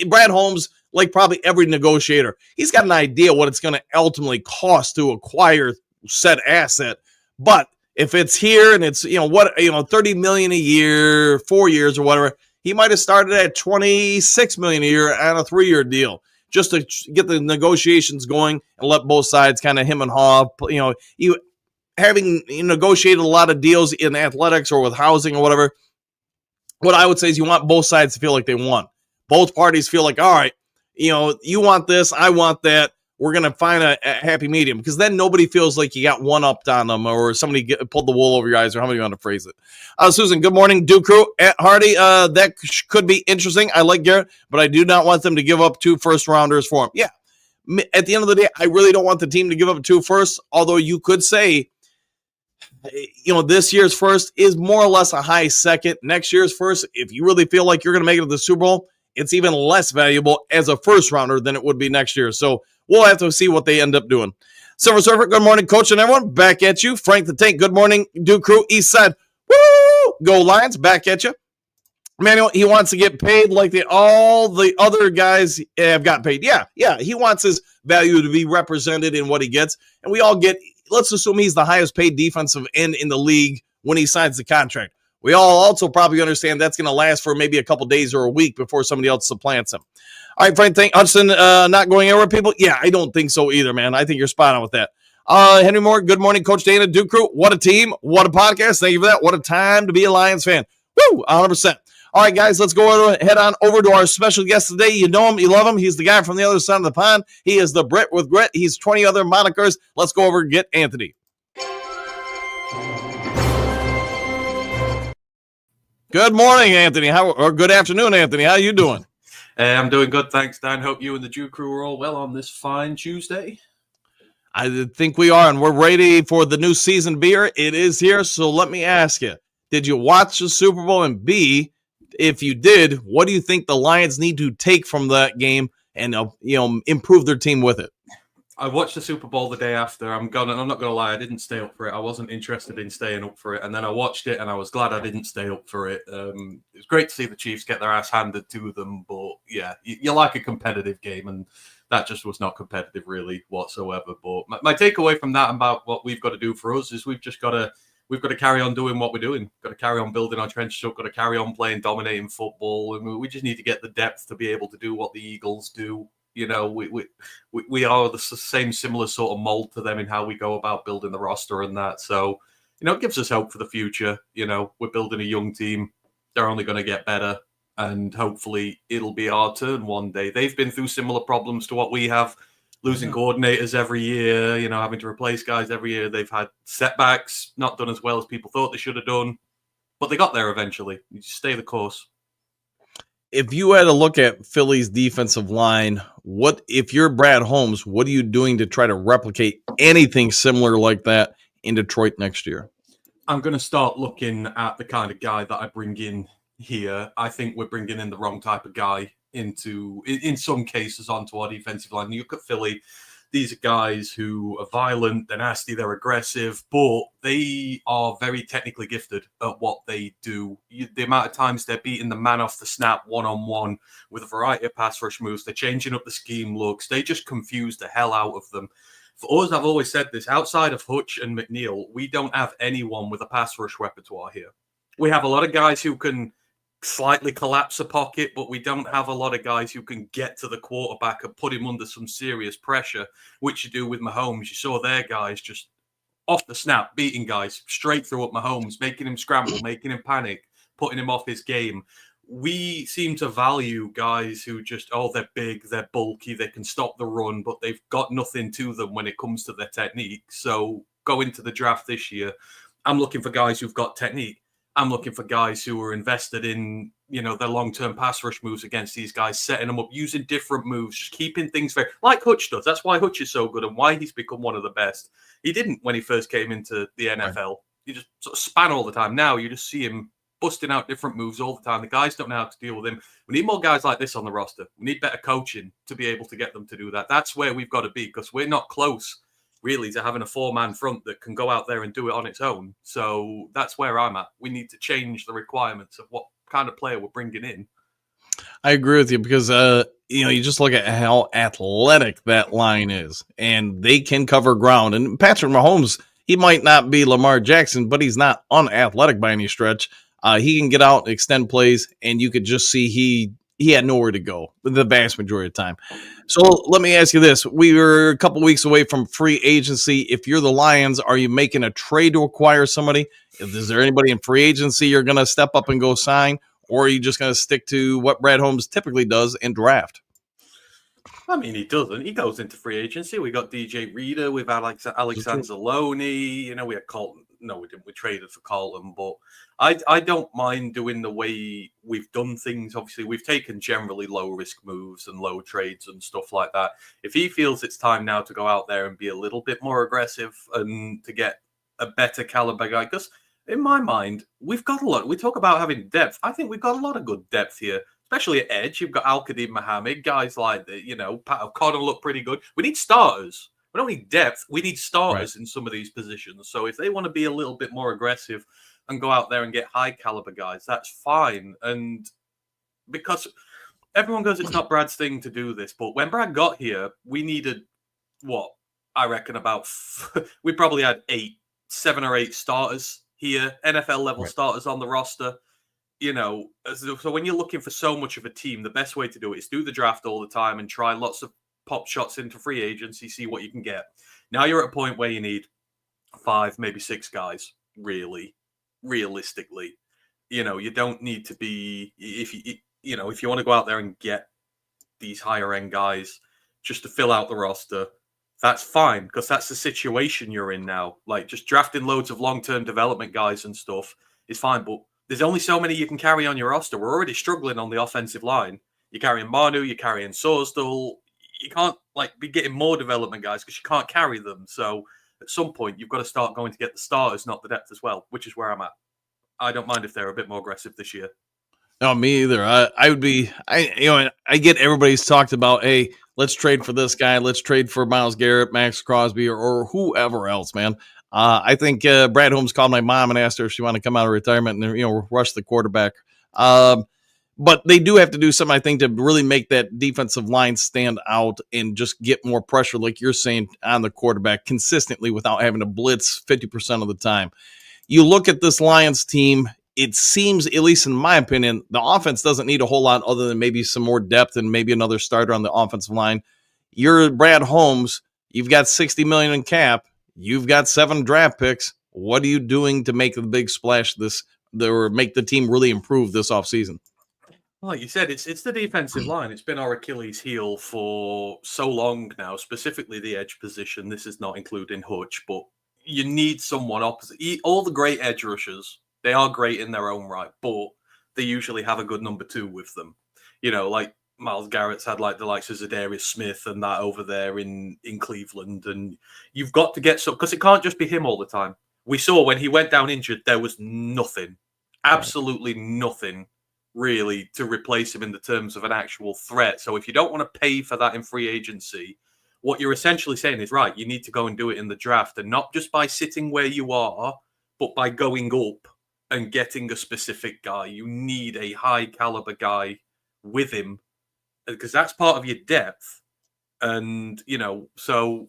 Brad Holmes, like probably every negotiator, he's got an idea what it's going to ultimately cost to acquire said asset. But if it's here and it's, $30 million a year, 4 years or whatever, he might have started at $26 million a year on a 3-year deal just to get the negotiations going and let both sides kind of him and haw. Having negotiated a lot of deals in athletics or with housing or whatever, what I would say is you want both sides to feel like they won. Both parties feel like, all right, you want this, I want that. We're going to find a happy medium because then nobody feels like you got one-upped on them or somebody pulled the wool over your eyes or however you want to phrase it. Susan, good morning. Duke Crew at Hardy. That could be interesting. I like Garrett, but I do not want them to give up 2 first-rounders for him. Yeah, at the end of the day, I really don't want the team to give up 2 firsts, although you could say, this year's first is more or less a high second. Next year's first, if you really feel like you're going to make it to the Super Bowl, it's even less valuable as a first rounder than it would be next year. So we'll have to see what they end up doing. Silver Surfer, good morning, coach and everyone. Back at you. Frank the Tank, good morning. Duke Crew, East Side. Woo! Go Lions, back at you. Manuel, he wants to get paid like all the other guys have got paid. Yeah. He wants his value to be represented in what he gets. And we all get, let's assume he's the highest paid defensive end in the league when he signs the contract. We all also probably understand that's going to last for maybe a couple days or a week before somebody else supplants him. All right, Frank, Hudson not going anywhere, people? Yeah, I don't think so either, man. I think you're spot on with that. Henry Moore, good morning, Coach Dana, Duke Crew. What a team. What a podcast. Thank you for that. What a time to be a Lions fan. Woo! 100%. All right, guys, let's go head on over to our special guest today. You know him, you love him. He's the guy from the other side of the pond. He is the Brit with grit. He's 20 other monikers. Let's go over and get Anthony. Good morning, Anthony. Or good afternoon, Anthony. How you doing? I'm doing good, thanks, Dan. Hope you and the Jew crew are all well on this fine Tuesday. I think we are, and we're ready for the new season beer. It is here, so let me ask you, did you watch the Super Bowl? And B, if you did, what do you think the Lions need to take from that game and improve their team with it? I watched the Super Bowl the day after. I'm not going to lie, I didn't stay up for it. I wasn't interested in staying up for it. And then I watched it, and I was glad I didn't stay up for it. It was great to see the Chiefs get their ass handed to them. But, yeah, you like a competitive game, and that just was not competitive really whatsoever. But my takeaway from that about what we've got to do for us is we've got to carry on doing what we're doing. Got to carry on building our trenches up. Got to carry on playing dominating football. And we just need to get the depth to be able to do what the Eagles do. You know, we are the same similar sort of mold to them in how we go about building the roster and that. So, it gives us hope for the future. We're building a young team. They're only going to get better. And hopefully it'll be our turn one day. They've been through similar problems to what we have. Losing coordinators every year, having to replace guys every year. They've had setbacks, not done as well as people thought they should have done. But they got there eventually. You just stay the course. If you had to look at Philly's defensive line, if you're Brad Holmes, what are you doing to try to replicate anything similar like that in Detroit next year? I'm going to start looking at the kind of guy that I bring in here. I think we're bringing in the wrong type of guy in some cases onto our defensive line. You look at Philly, these are guys who are violent, they're nasty, they're aggressive, but they are very technically gifted at what they do. The amount of times they're beating the man off the snap one-on-one with a variety of pass rush moves, they're changing up the scheme looks, they just confuse the hell out of them. For us, I've always said this, outside of Hutch and McNeil, we don't have anyone with a pass rush repertoire here. We have a lot of guys who can slightly collapse a pocket, but we don't have a lot of guys who can get to the quarterback and put him under some serious pressure, which you do with Mahomes. You saw their guys just off the snap, beating guys straight through at Mahomes, making him scramble, making him panic, putting him off his game. We seem to value guys who just, they're big, they're bulky, they can stop the run, but they've got nothing to them when it comes to their technique. So go into the draft this year, I'm looking for guys who've got technique. I'm looking for guys who are invested in, their long-term pass rush moves against these guys, setting them up, using different moves, just keeping things very, like Hutch does. That's why Hutch is so good and why he's become one of the best. He didn't when he first came into the NFL. Right. He just sort of span all the time. Now you just see him busting out different moves all the time. The guys don't know how to deal with him. We need more guys like this on the roster. We need better coaching to be able to get them to do that. That's where we've got to be, because we're not close really to having a four-man front that can go out there and do it on its own. So that's where I'm at. We need to change the requirements of what kind of player we're bringing in. I agree with you because, you just look at how athletic that line is, and they can cover ground. And Patrick Mahomes, he might not be Lamar Jackson, but he's not unathletic by any stretch. He can get out and extend plays, and you could just see he had nowhere to go the vast majority of the time. So let me ask you this. We were a couple weeks away from free agency. If you're the Lions, are you making a trade to acquire somebody? Is there anybody in free agency you're going to step up and go sign? Or are you just going to stick to what Brad Holmes typically does and draft? I mean, he doesn't. He goes into free agency. We got DJ Reader. We've had Alexander Zaloni. We had Colton. No, we didn't. We traded for Colton. But I don't mind doing the way we've done things. Obviously, we've taken generally low-risk moves and low trades and stuff like that. If he feels it's time now to go out there and be a little bit more aggressive and to get a better caliber guy, because in my mind, we've got a lot. We talk about having depth. I think we've got a lot of good depth here, especially at edge. You've got Al-Qadim Mohammed, guys like Pat O'Connell look pretty good. We need starters. We don't need depth. We need starters in some of these positions. So if they want to be a little bit more aggressive and go out there and get high caliber guys, that's fine. And because everyone goes, it's not Brad's thing to do this. But when Brad got here, we needed what I reckon we probably had 7 or 8 starters here, NFL level starters on the roster. So when you're looking for so much of a team, the best way to do it is do the draft all the time and try lots of pop shots into free agency, see what you can get. Now you're at a point where you need 5, maybe 6 guys, realistically. You don't need to be if you want to go out there and get these higher end guys just to fill out the roster. That's fine because that's the situation you're in now. Like just drafting loads of long term development guys and stuff is fine, but there's only so many you can carry on your roster. We're already struggling on the offensive line. You're carrying Manu, you're carrying Sorsdal. You can't be getting more development guys because you can't carry them. So at some point, you've got to start going to get the starters, not the depth as well, which is where I'm at. I don't mind if they're a bit more aggressive this year. No, me either. I would be. I get everybody's talked about. Hey, let's trade for this guy. Let's trade for Myles Garrett, Max Crosby, or whoever else, man. I think Brad Holmes called my mom and asked her if she wanted to come out of retirement and rush the quarterback. But they do have to do something, I think, to really make that defensive line stand out and just get more pressure, like you're saying, on the quarterback consistently without having to blitz 50% of the time. You look at this Lions team, it seems, at least in my opinion, the offense doesn't need a whole lot other than maybe some more depth and maybe another starter on the offensive line. You're Brad Holmes. You've got $60 million in cap. You've got 7 draft picks. What are you doing to make the big splash or make the team really improve this offseason? Like you said, it's the defensive line. It's been our Achilles heel for so long now, specifically the edge position. This is not including Hutch, but you need someone opposite. All the great edge rushers, they are great in their own right, but they usually have a good number 2 with them. Like Myles Garrett's had the likes of Zadarius Smith and that over there in Cleveland. And you've got to get some, because it can't just be him all the time. We saw when he went down injured, there was nothing, absolutely nothing really to replace him in the terms of an actual threat. So if you don't want to pay for that in free agency, what you're essentially saying is, right, you need to go and do it in the draft, and not just by sitting where you are, but by going up and getting a specific guy. You need a high caliber guy with him because that's part of your depth. And, so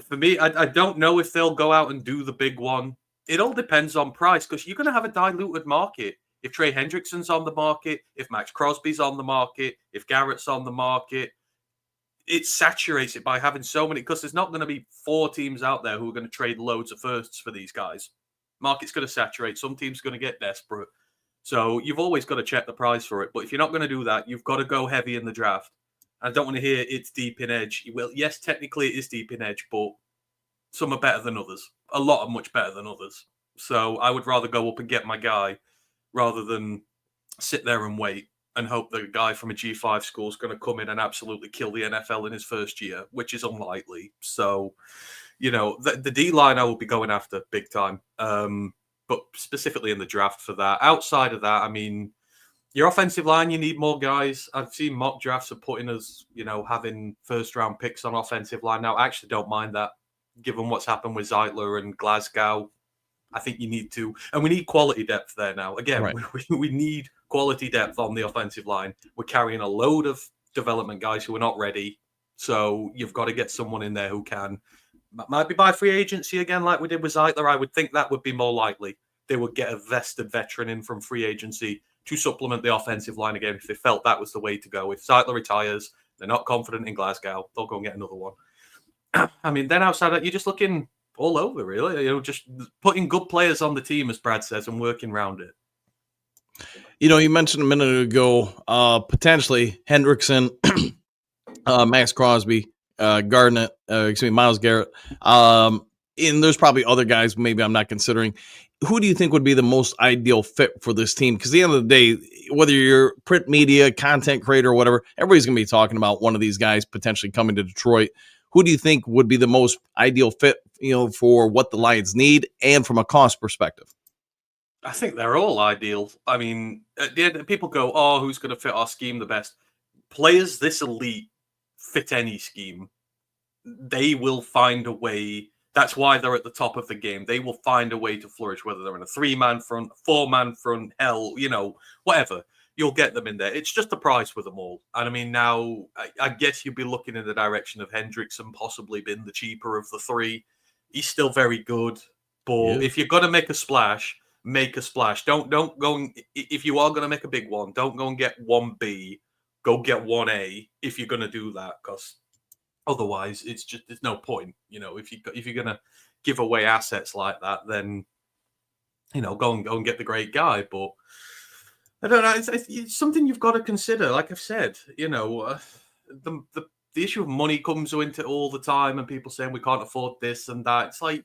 for me, I don't know if they'll go out and do the big one. It all depends on price because you're going to have a diluted market. If Trey Hendrickson's on the market, if Max Crosby's on the market, if Garrett's on the market, it saturates it by having so many, because there's not going to be 4 teams out there who are going to trade loads of firsts for these guys. Market's going to saturate. Some teams are going to get desperate. So you've always got to check the price for it. But if you're not going to do that, you've got to go heavy in the draft. I don't want to hear it's deep in edge. Well, yes, technically it is deep in edge, but some are better than others. A lot are much better than others. So I would rather go up and get my guy rather than sit there and wait and hope that a guy from a G5 school is going to come in and absolutely kill the NFL in his first year, which is unlikely. So, the D-line I will be going after big time, but specifically in the draft for that. Outside of that, I mean, your offensive line, you need more guys. I've seen mock drafts are putting us, having first-round picks on offensive line. Now, I actually don't mind that, given what's happened with Zeitler and Glasgow. I think you need to, and we need quality depth there now. Again, right. we need quality depth on the offensive line. We're carrying a load of development guys who are not ready. So you've got to get someone in there who can. Might be by free agency again, like we did with Zeitler. I would think that would be more likely. They would get a vested veteran in from free agency to supplement the offensive line again if they felt that was the way to go. If Zeitler retires, they're not confident in Glasgow, they'll go and get another one. I mean, then outside that, you're just looking all over, really. Just putting good players on the team, as Brad says, and working around it. You mentioned a minute ago, potentially Hendrickson, Max Crosby, Myles Garrett. And there's probably other guys maybe I'm not considering. Who do you think would be the most ideal fit for this team? Because at the end of the day, whether you're print media, content creator, or whatever, everybody's going to be talking about one of these guys potentially coming to Detroit. Who do you think would be the most ideal fit, for what the Lions need and from a cost perspective? I think they're all ideal. I mean, at the end, people go, "Oh, who's going to fit our scheme the best?" Players this elite fit any scheme. They will find a way. That's why they're at the top of the game. They will find a way to flourish, whether they're in a 3-man front, 4-man front, hell, whatever. You'll get them in there. It's just the price with them all. And I mean, now, I guess you'd be looking in the direction of Hendrickson possibly being the cheaper of the 3. He's still very good. But if you're going to make a splash, make a splash. Don't go, if you are going to make a big one, don't go and get 1B. Go get 1A if you're going to do that, because otherwise, there's no point. If you're going to give away assets like that, then go and get the great guy. But I don't know. It's something you've got to consider. Like I've said, the issue of money comes into it all the time, and people saying we can't afford this and that. It's like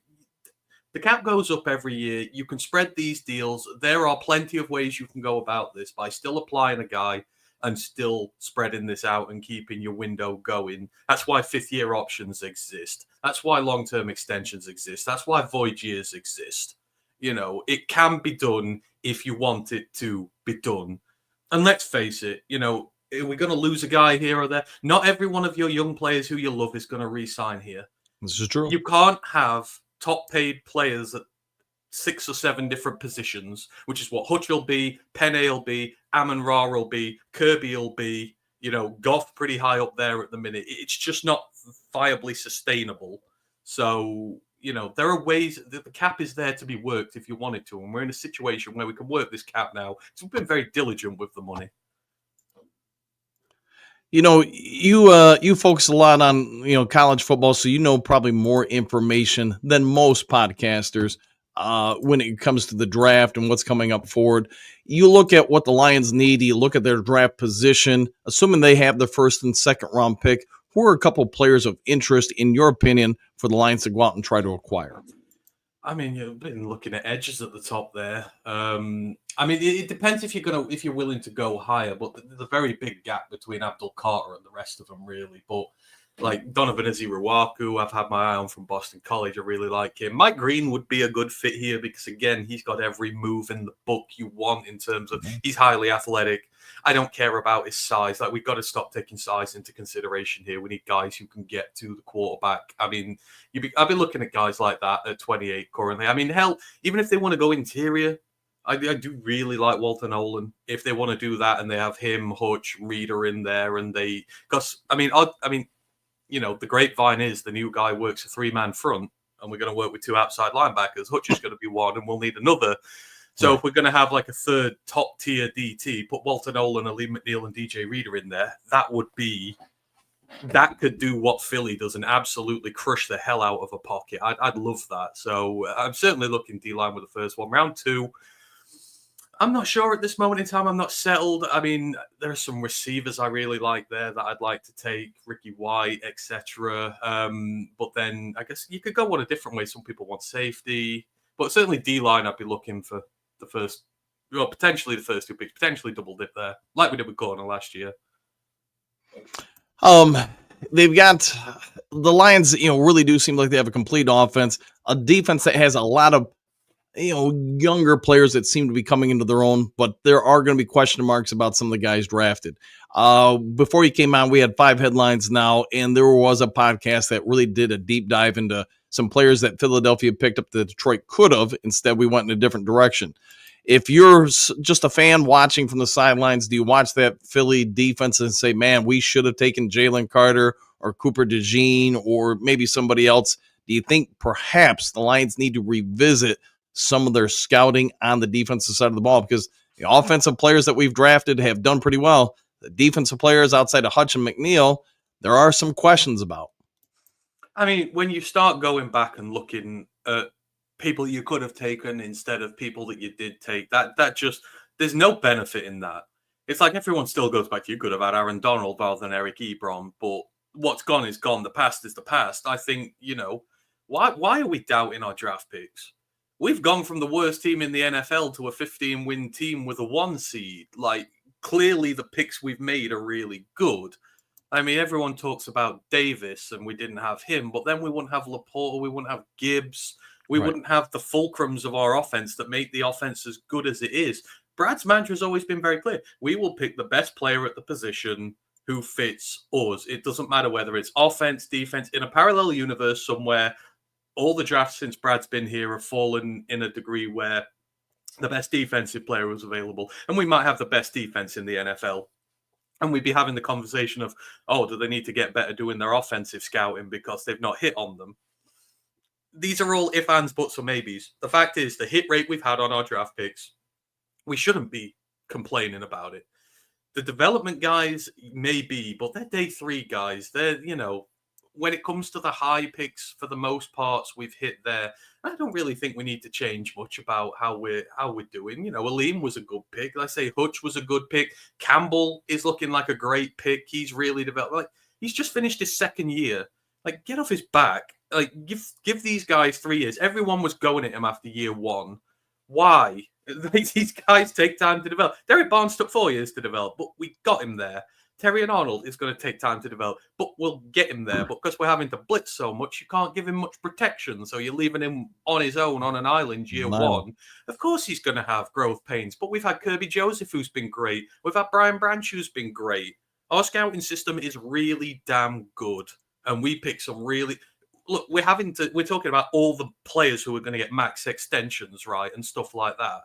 the cap goes up every year. You can spread these deals. There are plenty of ways you can go about this by still applying a guy and still spreading this out and keeping your window going. That's why fifth-year options exist. That's why long-term extensions exist. That's why void years exist. It can be done if you want it to be done. And let's face it, are we going to lose a guy here or there? Not every one of your young players who you love is going to re-sign here. This is true. You can't have top-paid players at 6 or 7 different positions, which is what Hutch will be, Penne will be, Amon-Ra will be, Kirby will be, Goff pretty high up there at the minute. It's just not viably sustainable. So, there are ways that the cap is there to be worked if you wanted to. And we're in a situation where we can work this cap now. So we've been very diligent with the money. You focus a lot on, college football, so probably more information than most podcasters when it comes to the draft and what's coming up forward. You look at what the Lions need. You look at their draft position, assuming they have the first and second round pick. Who are a couple of players of interest, in your opinion, for the Lions to go out and try to acquire? I mean, you've been looking at edges at the top there. It depends if you're willing to go higher, but there's a very big gap between Abdul Carter and the rest of them, really. But like Donovan Aziruwaku, I've had my eye on from Boston College. I really like him. Mike Green would be a good fit here because, again, he's got every move in the book you want in terms of he's highly athletic. I don't care about his size. Like, we've got to stop taking size into consideration here. We need guys who can get to the quarterback. I mean, I've been looking at guys like that at 28 currently. I mean, hell, even if they want to go interior, I do really like Walter Nolan. If they want to do that and they have him, Hutch, Reader in there, and the grapevine is the new guy works a 3-man front, and we're going to work with 2 outside linebackers. Hutch is going to be one, and we'll need another. So if we're going to have like a third top-tier DT, put Walter Nolan, Ali McNeil, and DJ Reader in there, that could do what Philly does and absolutely crush the hell out of a pocket. I'd love that. So I'm certainly looking D-line with the first one. Round 2, I'm not sure at this moment in time. I'm not settled. I mean, there are some receivers I really like there that I'd like to take, Ricky White, etc. But then I guess you could go one a different way. Some people want safety, but certainly D-line I'd be looking for the first, potentially the first 2 picks, potentially double dip there, like we did with Corner last year. They've got the Lions, really do seem like they have a complete offense, a defense that has a lot of, younger players that seem to be coming into their own, but there are going to be question marks about some of the guys drafted. Before you came on, we had 5 headlines now, and there was a podcast that really did a deep dive into some players that Philadelphia picked up that Detroit could have. Instead, we went in a different direction. If you're just a fan watching from the sidelines, do you watch that Philly defense and say, man, we should have taken Jalen Carter or Cooper DeJean or maybe somebody else? Do you think perhaps the Lions need to revisit some of their scouting on the defensive side of the ball? Because the offensive players that we've drafted have done pretty well. The defensive players outside of Hutch and McNeil, there are some questions about. I mean, when you start going back and looking at people you could have taken instead of people that you did take, that just, there's no benefit in that. It's like everyone still goes back to, you could have had Aaron Donald rather than Eric Ebron, but what's gone is gone. The past is the past. I think, why are we doubting our draft picks? We've gone from the worst team in the NFL to a 15-win team with a 1 seed. Like, clearly the picks we've made are really good. I mean, everyone talks about Davis, and we didn't have him, but then we wouldn't have Laporta, we wouldn't have Gibbs, we wouldn't have the fulcrums of our offense that make the offense as good as it is. Brad's mantra has always been very clear. We will pick the best player at the position who fits us. It doesn't matter whether it's offense, defense. In a parallel universe somewhere, all the drafts since Brad's been here have fallen in a degree where the best defensive player was available, and we might have the best defense in the NFL. And we'd be having the conversation of, do they need to get better doing their offensive scouting because they've not hit on them? These are all if, ands, buts, or maybes. The fact is, the hit rate we've had on our draft picks, we shouldn't be complaining about it. The development guys may be, but they're day 3 guys. They're, when it comes to the high picks, for the most parts, we've hit there. I don't really think we need to change much about how we're doing. You know, Aleem was a good pick. Let's say Hutch was a good pick. Campbell is looking like a great pick. He's really developed. Like, he's just finished his second year. Like, get off his back. Like, give these guys 3 years. Everyone was going at him after year one. Why? These guys take time to develop. Derek Barnes took 4 years to develop, but we got him there. Terry and Arnold is going to take time to develop, but we'll get him there. But because we're having to blitz so much, you can't give him much protection. So you're leaving him on his own on an island year one. Of course he's going to have growth pains, but we've had Kirby Joseph, who's been great. We've had Brian Branch, who's been great. Our scouting system is really damn good. And we pick some really... Look, we're talking about all the players who are going to get max extensions, right? And stuff like that.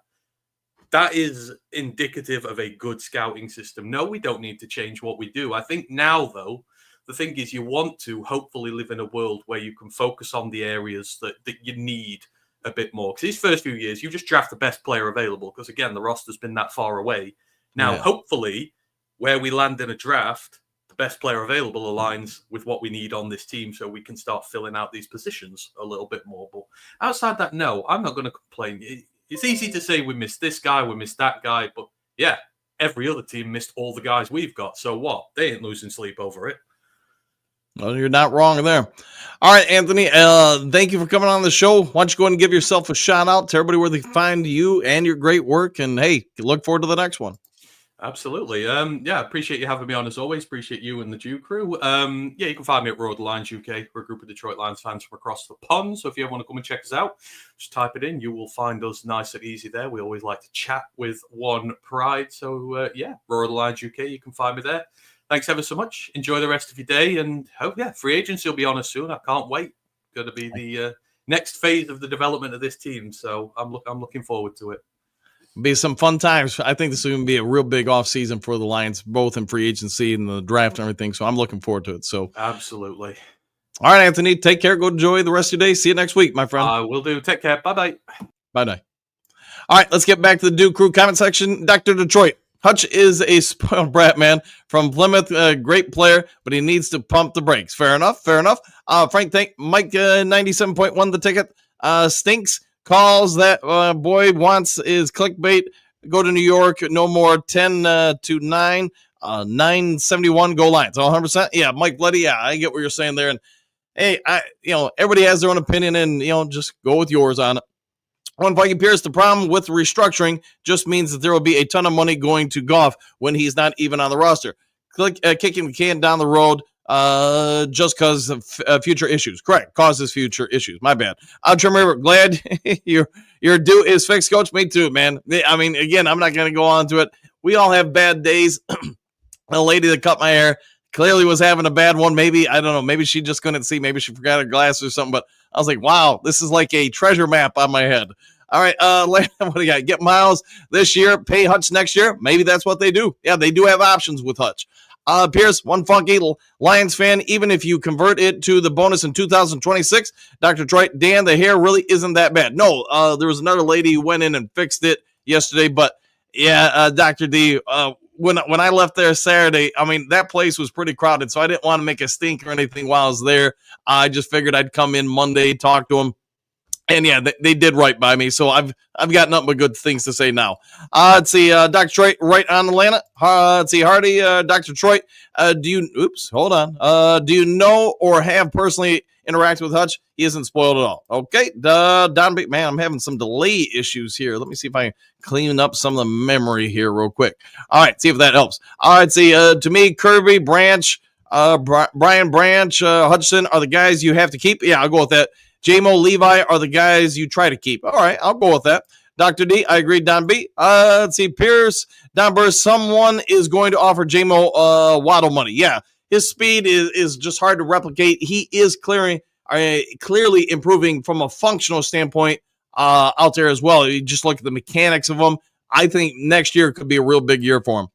That is indicative of a good scouting system. No, we don't need to change what we do. I think now, though, the thing is you want to hopefully live in a world where you can focus on the areas that you need a bit more. Because these first few years, you just draft the best player available. Because, again, the roster's been that far away. Now, hopefully, where we land in a draft, the best player available aligns with what we need on this team so we can start filling out these positions a little bit more. But outside that, no, I'm not going to complain. It's easy to say we missed this guy, we missed that guy, but yeah, every other team missed all the guys we've got. So what? They ain't losing sleep over it. Well, you're not wrong there. All right, Anthony, thank you for coming on the show. Why don't you go ahead and give yourself a shout out to everybody where they find you and your great work. And hey, look forward to the next one. Absolutely. Appreciate you having me on as always. Appreciate you and the Jew crew. You can find me at Road Lions UK. We're a group of Detroit Lions fans from across the pond. So if you ever want to come and check us out, just type it in. You will find us nice and easy there. We always like to chat with one pride. So Road Lions UK, you can find me there. Thanks ever so much. Enjoy the rest of your day. And free agency will be on us soon. I can't wait. Going to be the next phase of the development of this team. So I'm looking forward to it. Be some fun times. I think this is going to be a real big offseason for the Lions, both in free agency and the draft and everything. So I'm looking forward to it. So absolutely. All right, Anthony, take care. Go enjoy the rest of your day. See you next week, my friend. I will do. Take care. Bye-bye. Bye-bye. All right, let's get back to the Duke Crew comment section. Dr. Detroit. Hutch is a spoiled brat, man. From Plymouth, a great player, but he needs to pump the brakes. Fair enough. Frank, thank Mike 97.1 the ticket. Stinks. Calls that boy wants is clickbait. Go to New York. No more 10 to 9. 971 go Lions. 100%. Yeah, Mike Bloody. Yeah, I get what you're saying there. And hey, everybody has their own opinion, and just go with yours on it. One Viking Pierce, the problem with restructuring just means that there will be a ton of money going to Goff when he's not even on the roster. Kicking the can down the road just because of future issues. Correct. Causes future issues. My bad. Trevor, glad your due is fixed, Coach. Me too, man. I mean, again, I'm not going to go on to it. We all have bad days. The lady that cut my hair clearly was having a bad one. Maybe, I don't know, maybe she just couldn't see. Maybe she forgot her glasses or something. But I was like, wow, this is like a treasure map on my head. All right, what do you got? Get Miles this year, pay Hutch next year. Maybe that's what they do. Yeah, they do have options with Hutch. Pierce, one funky Lions fan, even if you convert it to the bonus in 2026, Dr. Detroit, Dan, the hair really isn't that bad. No, there was another lady who went in and fixed it yesterday, but yeah, Dr. D, when I left there Saturday, I mean, that place was pretty crowded, so I didn't want to make a stink or anything while I was there. I just figured I'd come in Monday, talk to them. And yeah, they did right by me, so I've got nothing but good things to say now. Let's see, Dr. Detroit, right on Atlanta. Let's see, Hardy, Dr. Detroit, do you know or have personally interacted with Hutch? He isn't spoiled at all. Okay, Don B, man, I'm having some delay issues here. Let me see if I can clean up some of the memory here real quick. All right, see if that helps. All right, see, to me, Kirby, Branch, Brian Branch, Hutchinson are the guys you have to keep. Yeah, I'll go with that. J-Mo, Levi are the guys you try to keep. All right, I'll go with that. Dr. D, I agree. Don B. Let's see, Pierce, Don Burr, someone is going to offer J-Mo Waddle money. Yeah, his speed is just hard to replicate. He is clearly improving from a functional standpoint out there as well. You just look at the mechanics of him. I think next year could be a real big year for him.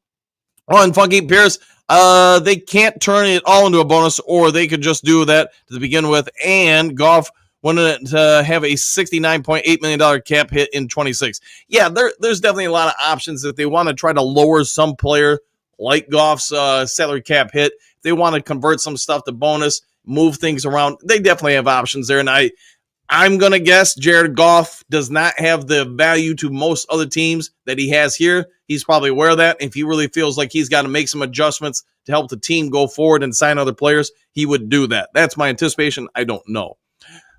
On Funky Pierce, they can't turn it all into a bonus, or they could just do that to begin with, and Goff wanted to have a $69.8 million cap hit in 26. Yeah, there's definitely a lot of options if they want to try to lower some player like Goff's salary cap hit. If they want to convert some stuff to bonus, move things around. They definitely have options there. And I'm going to guess Jared Goff does not have the value to most other teams that he has here. He's probably aware of that. If he really feels like he's got to make some adjustments to help the team go forward and sign other players, he would do that. That's my anticipation. I don't know.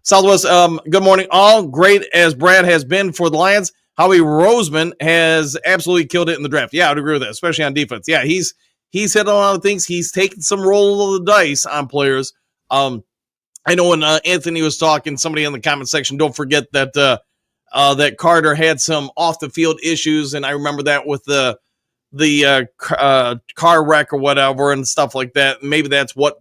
Southwest, good morning, all. Great as Brad has been for the Lions. Howie Roseman has absolutely killed it in the draft. Yeah, I would agree with that, especially on defense. Yeah, he's hit on a lot of things. He's taken some roll of the dice on players. I know when Anthony was talking, somebody in the comment section, don't forget that that Carter had some off the field issues, and I remember that with the car wreck or whatever and stuff like that. Maybe that's what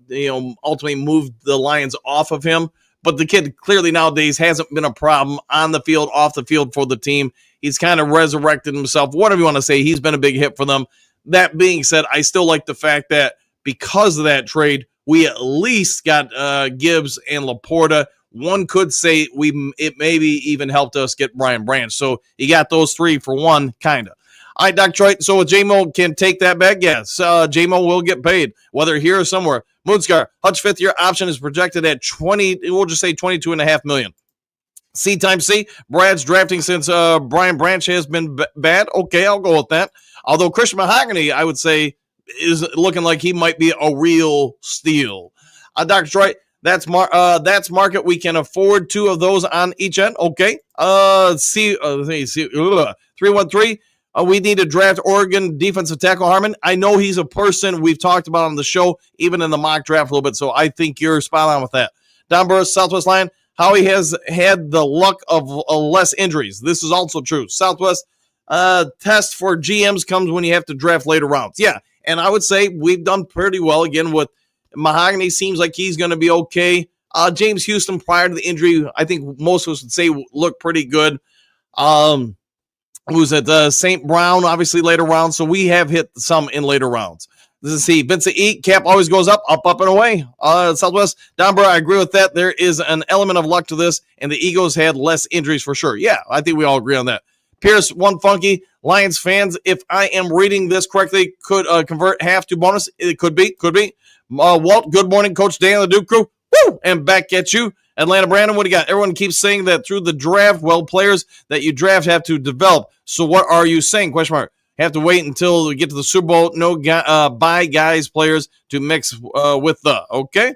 ultimately moved the Lions off of him. But the kid clearly nowadays hasn't been a problem on the field, off the field for the team. He's kind of resurrected himself. Whatever you want to say, he's been a big hit for them. That being said, I still like the fact that because of that trade, we at least got Gibbs and Laporta. One could say it maybe even helped us get Brian Branch. So you got those three for one, kind of. All right, Doc Troy. So J-Mo can take that back? Yes. J-Mo will get paid, whether here or somewhere. Moonscar, Hutch fifth year option is projected at 20, we'll just say $22.5 million. C times C, Brad's drafting since Brian Branch has been bad. Okay, I'll go with that. Although Christian Mahogany, I would say, is looking like he might be a real steal. Dr. Troy, that's market. We can afford two of those on each end. Okay. See, 313. We need to draft Oregon defensive tackle Harmon. I know he's a person we've talked about on the show, even in the mock draft a little bit, so I think you're spot on with that. Don Burris, Southwest Line, Howie has had the luck of less injuries. This is also true. Southwest test for GMs comes when you have to draft later rounds. Yeah, and I would say we've done pretty well. Again, with Mahogany, seems like he's going to be okay. James Houston, prior to the injury, I think most of us would say looked pretty good. Who's at St. Brown, obviously later rounds. So we have hit some in later rounds. This is C. Vincent E. Cap always goes up, and away. Southwest. Donborough, I agree with that. There is an element of luck to this, and the Eagles had less injuries for sure. Yeah, I think we all agree on that. Pierce, one funky. Lions fans, if I am reading this correctly, could convert half to bonus. It could be. Walt, good morning, Coach Dan, the Duke crew. Woo! And back at you. Atlanta Brandon, what do you got? Everyone keeps saying that through the draft, players that you draft have to develop. So what are you saying? Question mark. Have to wait until we get to the Super Bowl. No buy guys, players to mix with the. Okay.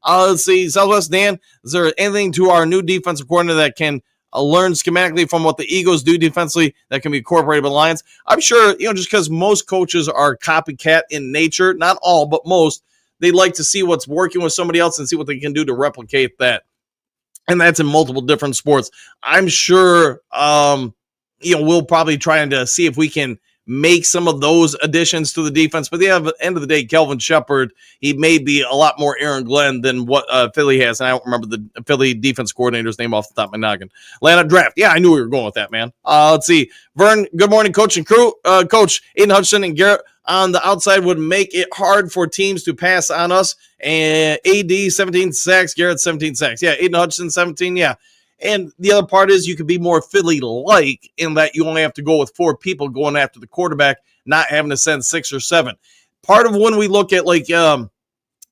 Let's see. Southwest Dan, is there anything to our new defensive coordinator that can learn schematically from what the Eagles do defensively that can be incorporated by the Lions? I'm sure, just because most coaches are copycat in nature, not all, but most, they like to see what's working with somebody else and see what they can do to replicate that. And that's in multiple different sports. I'm sure, we'll probably try to see if we can make some of those additions to the defense. But at the end of the day, Kelvin Shepard, he may be a lot more Aaron Glenn than what Philly has. And I don't remember the Philly defense coordinator's name off the top of my noggin. Atlanta draft. Yeah, I knew we were going with that, man. Let's see. Vern, good morning, Coach and crew. Coach, Aidan Hutchinson and Garrett on the outside would make it hard for teams to pass on us. And AD, 17 sacks. Garrett, 17 sacks. Yeah, Aidan Hutchinson, 17. Yeah. And the other part is you could be more Philly-like in that you only have to go with 4 people going after the quarterback, not having to send 6 or 7. Part of when we look at the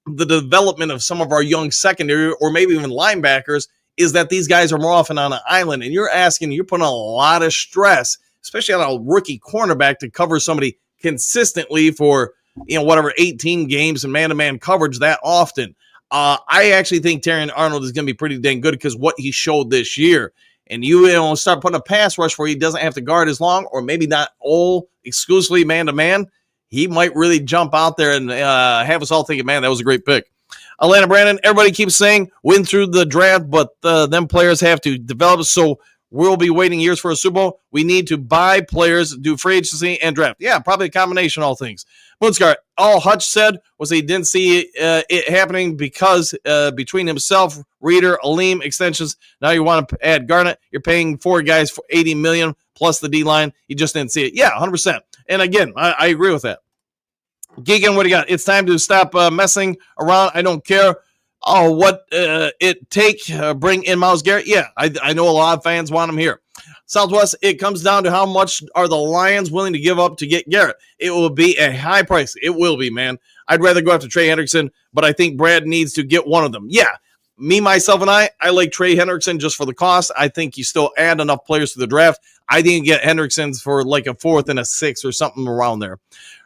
development of some of our young secondary or maybe even linebackers is that these guys are more often on an island. And you're putting a lot of stress, especially on a rookie cornerback, to cover somebody consistently for 18 games and man-to-man coverage that often. I actually think Terrion Arnold is going to be pretty dang good because what he showed this year. And you start putting a pass rush where he doesn't have to guard as long, or maybe not all exclusively man-to-man, he might really jump out there and have us all thinking, man, that was a great pick. Atlanta Brandon, everybody keeps saying win through the draft, but them players have to develop, so we'll be waiting years for a Super Bowl. We need to buy players, do free agency, and draft. Yeah, probably a combination of all things. Moonscar, all Hutch said was he didn't see it happening because between himself, Reader, Aleem, extensions, now you want to add Garnett. You're paying 4 guys for $80 million plus the D-line. You just didn't see it. Yeah, 100%. And again, I agree with that. Geegan, what do you got? It's time to stop messing around. I don't care what it take. Bring in Myles Garrett. Yeah, I know a lot of fans want him here. Southwest, it comes down to how much are the Lions willing to give up to get Garrett. It will be a high price. It will be, man. I'd rather go after Trey Hendrickson, but I think Brad needs to get one of them. Yeah, me, myself, and I like Trey Hendrickson just for the cost. I think you still add enough players to the draft. I think you get Hendrickson's for like a 4th and a 6th or something around there.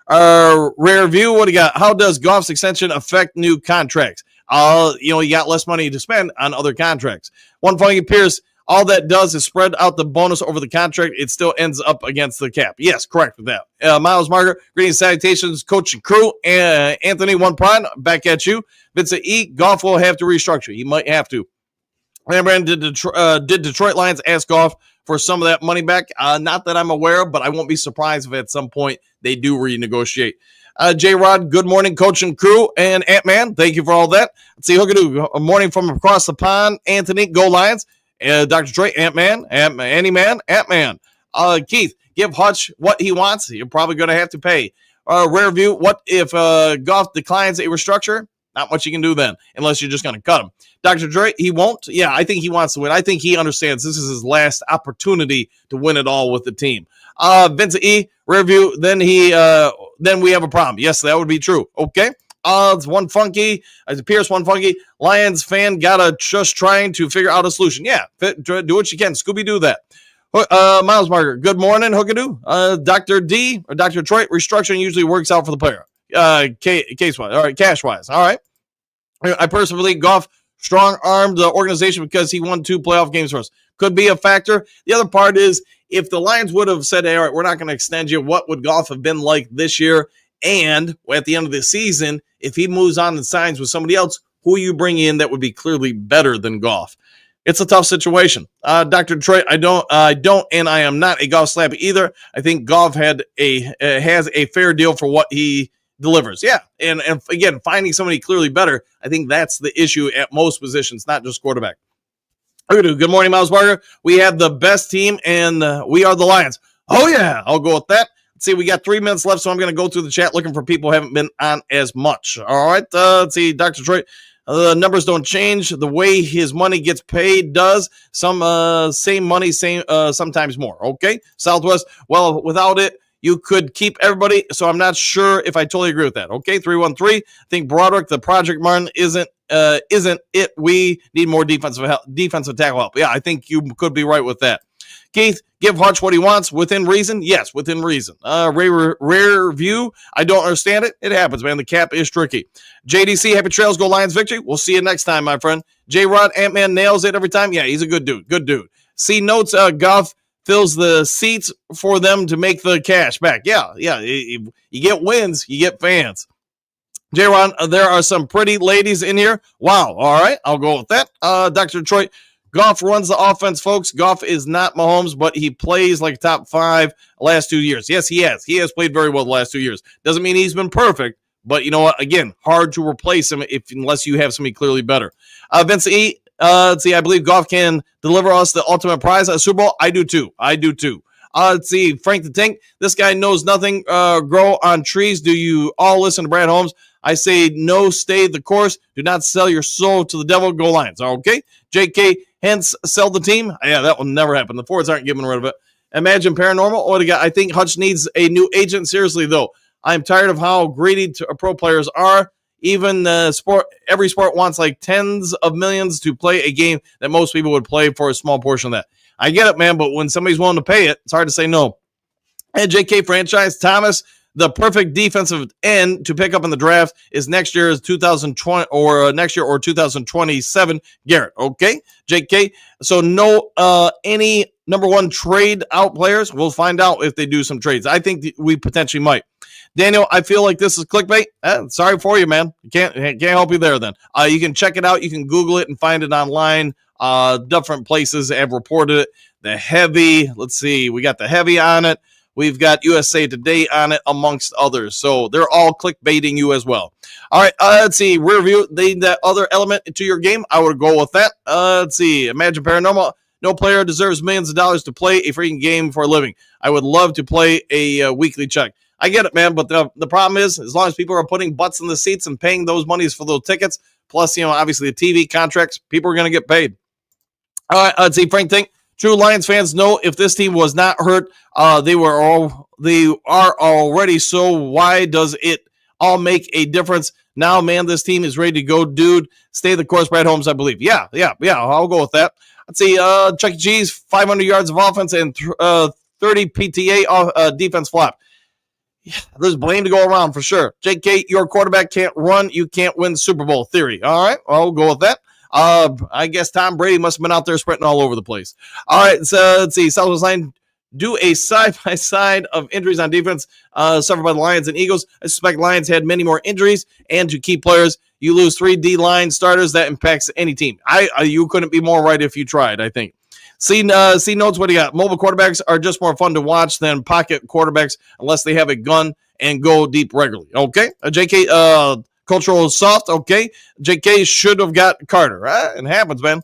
Rare view, what do you got? How does Goff's extension affect new contracts? You got less money to spend on other contracts. One funky Pierce, all that does is spread out the bonus over the contract. It still ends up against the cap. Yes, correct with that. Miles Margaret, greetings, salutations, coach and crew. Anthony, one pride, back at you. Vincent E, Goff will have to restructure. He might have to. Did Detroit Lions ask Goff for some of that money back? Not that I'm aware of, but I won't be surprised if at some point they do renegotiate. J-Rod, good morning, coach and crew. And Ant-Man, thank you for all that. Let's see, Hookadoo, a morning from across the pond. Anthony, go Lions. Dr. Troy, Ant-Man, Annie-Man, Ant-Man. Keith, give Hutch what he wants. You're probably going to have to pay. Rare view, what if Goff declines a restructure? Not much you can do then, unless you're just going to cut him. Dr. Dre, he won't. Yeah, I think he wants to win. I think he understands this is his last opportunity to win it all with the team. Vincent E, rare view, then we have a problem. Yes, that would be true. Okay. It's one funky. Pierce, one funky. Lions fan gotta just trying to figure out a solution. Yeah, do what you can. Scooby-Doo that. Miles Margaret, good morning, Hookadoo. Dr. D or Dr. Detroit, restructuring usually works out for the player. Case-wise, all right, cash-wise, all right. I personally believe Goff strong-armed the organization because he won 2 playoff games for us. Could be a factor. The other part is if the Lions would have said, hey, all right, we're not going to extend you, what would Goff have been like this year? And at the end of the season, if he moves on and signs with somebody else, who you bring in that would be clearly better than Goff? It's a tough situation. Dr. Detroit, I don't, and I am not a Goff slap either. I think Goff has a fair deal for what he delivers. Yeah. And again, finding somebody clearly better, I think that's the issue at most positions, not just quarterback. Good morning, Miles Barger. We have the best team, and we are the Lions. Oh, yeah. I'll go with that. Let's see. We got 3 minutes left, so I'm going to go through the chat looking for people who haven't been on as much. All right. Let's see. Dr. Detroit. The numbers don't change. The way his money gets paid does. Some same money, sometimes more. Okay. Southwest. Well, without it, you could keep everybody. So I'm not sure if I totally agree with that. Okay. 313. I think Broderick, the Project Martin, isn't it. We need more defensive tackle help. Yeah, I think you could be right with that. Keith, give Hutch what he wants within reason. Yes, within reason. Rare view. I don't understand it. It happens, man. The cap is tricky. JDC, happy trails, go Lions victory. We'll see you next time, my friend. J-Rod, Ant-Man nails it every time. Yeah, he's a good dude. Good dude. C notes, Goff fills the seats for them to make the cash back. Yeah. You get wins, you get fans. J-Ron, there are some pretty ladies in here. Wow. All right. I'll go with that. Dr. Detroit, Goff runs the offense, folks. Goff is not Mahomes, but he plays like top 5 last 2 years. Yes, he has. He has played very well the last 2 years. Doesn't mean he's been perfect, but you know what? Again, hard to replace him unless you have somebody clearly better. Vince E, let's see. I believe Goff can deliver us the ultimate prize at Super Bowl. I do too. Let's see. Frank the Tank. This guy knows nothing. Grow on trees. Do you all listen to Brad Holmes? I say no, stay the course. Do not sell your soul to the devil. Go Lions. Okay. JK, hence sell the team. Yeah, that will never happen. The Fords aren't getting rid of it. Imagine paranormal. Oh, I think Hutch needs a new agent. Seriously, though, I'm tired of how greedy pro players are. Even every sport wants like tens of millions to play a game that most people would play for a small portion of that. I get it, man, but when somebody's willing to pay it, it's hard to say no. And JK franchise, Thomas, the perfect defensive end to pick up in the draft is next year's 2020 or next year or 2027. Garrett, okay, JK. So no, any number one trade out players. We'll find out if they do some trades. I think we potentially might. Daniel, I feel like this is clickbait. Sorry for you, man. Can't help you there. Then you can check it out. You can Google it and find it online. Different places have reported it. The Heavy. Let's see. We got the Heavy on it. We've got USA Today on it, amongst others. So they're all clickbaiting you as well. All right, let's see. Rear view, that other element to your game, I would go with that. Let's see. Imagine paranormal. No player deserves millions of dollars to play a freaking game for a living. I would love to play a weekly check. I get it, man, but the problem is, as long as people are putting butts in the seats and paying those monies for those tickets, plus, obviously the TV contracts, people are going to get paid. All right, let's see. Frank Tink. True Lions fans know if this team was not hurt, they are already. So why does it all make a difference? Now, man, this team is ready to go, dude. Stay the course, Brad Holmes, I believe. Yeah. I'll go with that. Let's see. Chuck E. Cheese, 500 yards of offense and 30 PTA defense flop. Yeah, there's blame to go around for sure. JK, your quarterback can't run. You can't win the Super Bowl theory. All right, I'll go with that. I guess Tom Brady must have been out there sprinting all over the place. All right, so let's see. Southwest Line, do a side-by-side of injuries on defense suffered by the Lions and Eagles. I suspect Lions had many more injuries, and to key players, you lose 3 D-line starters. That impacts any team. You couldn't be more right if you tried, I think. See notes, what do you got? Mobile quarterbacks are just more fun to watch than pocket quarterbacks unless they have a gun and go deep regularly. Okay. JK, cultural soft. Okay. JK should have got Carter. It happens, man.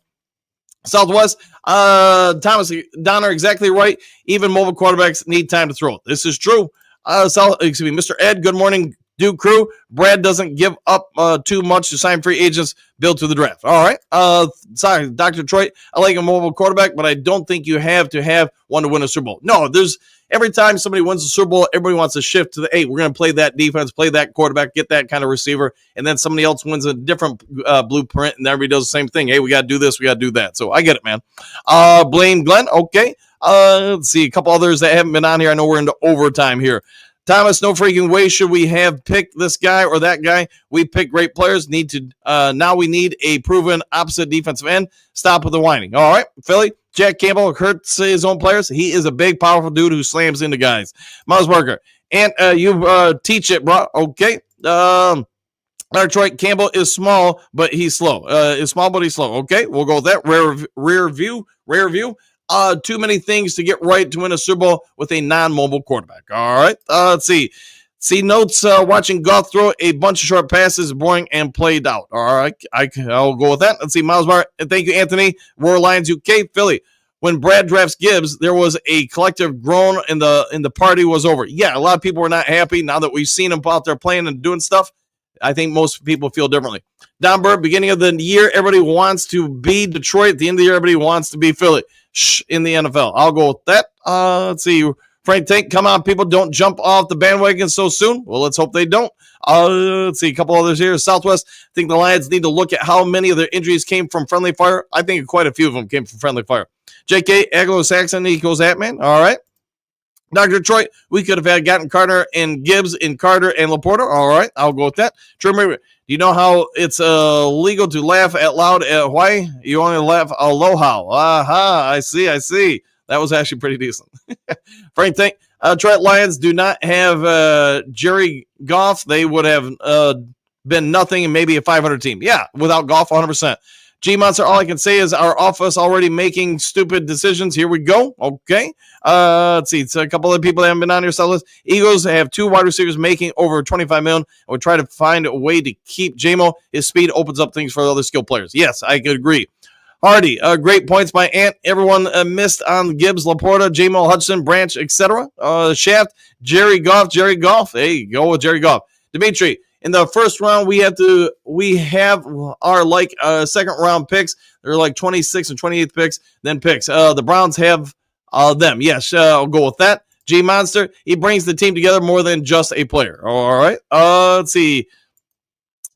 Southwest, Thomas Donner, exactly right. Even mobile quarterbacks need time to throw it. This is true. Mr. Ed, good morning, Duke crew. Brad doesn't give up too much to sign free agents built to the draft. All right. Sorry, Dr. Detroit. I like a mobile quarterback, but I don't think you have to have one to win a Super Bowl. No, every time somebody wins a Super Bowl, everybody wants to shift to hey, we're going to play that defense, play that quarterback, get that kind of receiver, and then somebody else wins a different blueprint, and everybody does the same thing. Hey, we got to do this, we got to do that. So I get it, man. Blame Glenn. Okay. Let's see a couple others that haven't been on here. I know we're into overtime here. Thomas, no freaking way should we have picked this guy or that guy. We pick great players. Now we need a proven opposite defensive end. Stop with the whining. All right, Philly. Jack Campbell hurts his own players. He is a big, powerful dude who slams into guys. Miles Barker. And you teach it, bro. Okay. Detroit, Campbell is small, but he's slow. Okay, we'll go with that. Rare view. Too many things to get right to win a Super Bowl with a non-mobile quarterback. All right. Let's see. See notes, watching Goff throw a bunch of short passes, boring and played out. All right. I'll go with that. Let's see. Miles Bar. And thank you, Anthony. Roar Lions UK. Philly. When Brad drafts Gibbs, there was a collective groan and the party was over. Yeah, a lot of people were not happy now that we've seen him out there playing and doing stuff. I think most people feel differently. Don Burr, beginning of the year, everybody wants to be Detroit. At the end of the year, everybody wants to be Philly. In the NFL. I'll go with that. Let's see. Frank Tank, come on, people. Don't jump off the bandwagon so soon. Well, let's hope they don't. Let's see. A couple others here. Southwest, I think the Lions need to look at how many of their injuries came from friendly fire. I think quite a few of them came from friendly fire. JK, Anglo-Saxon equals Atman. All right. Dr. Detroit, we could have gotten Carter and Gibbs in Carter and Laporta. All right, I'll go with that. Do you know how it's legal to laugh out loud at Hawaii? You only laugh aloha. Aha, I see. That was actually pretty decent. Frank, Detroit Lions do not have Jerry Goff. They would have been nothing and maybe a 500 team. Yeah, without Goff, 100%. G-Monster, all I can say is our office already making stupid decisions. Here we go. Okay. Let's see. It's a couple other people that haven't been on your list. Eagles have 2 wide receivers making over $25 million. I would try to find a way to keep J-Mo. His speed opens up things for other skilled players. Yes, I could agree. Hardy, great points by Ant. Everyone missed on Gibbs, Laporta, J-Mo, Hutchinson, Branch, etc. Shaft, Jerry Goff. Hey, go with Jerry Goff. Dimitri, in the first round, we have our second round picks. They're like 26th and 28th picks, then picks. The Browns have them. Yes, I'll go with that. G Monster, he brings the team together more than just a player. All right. Let's see.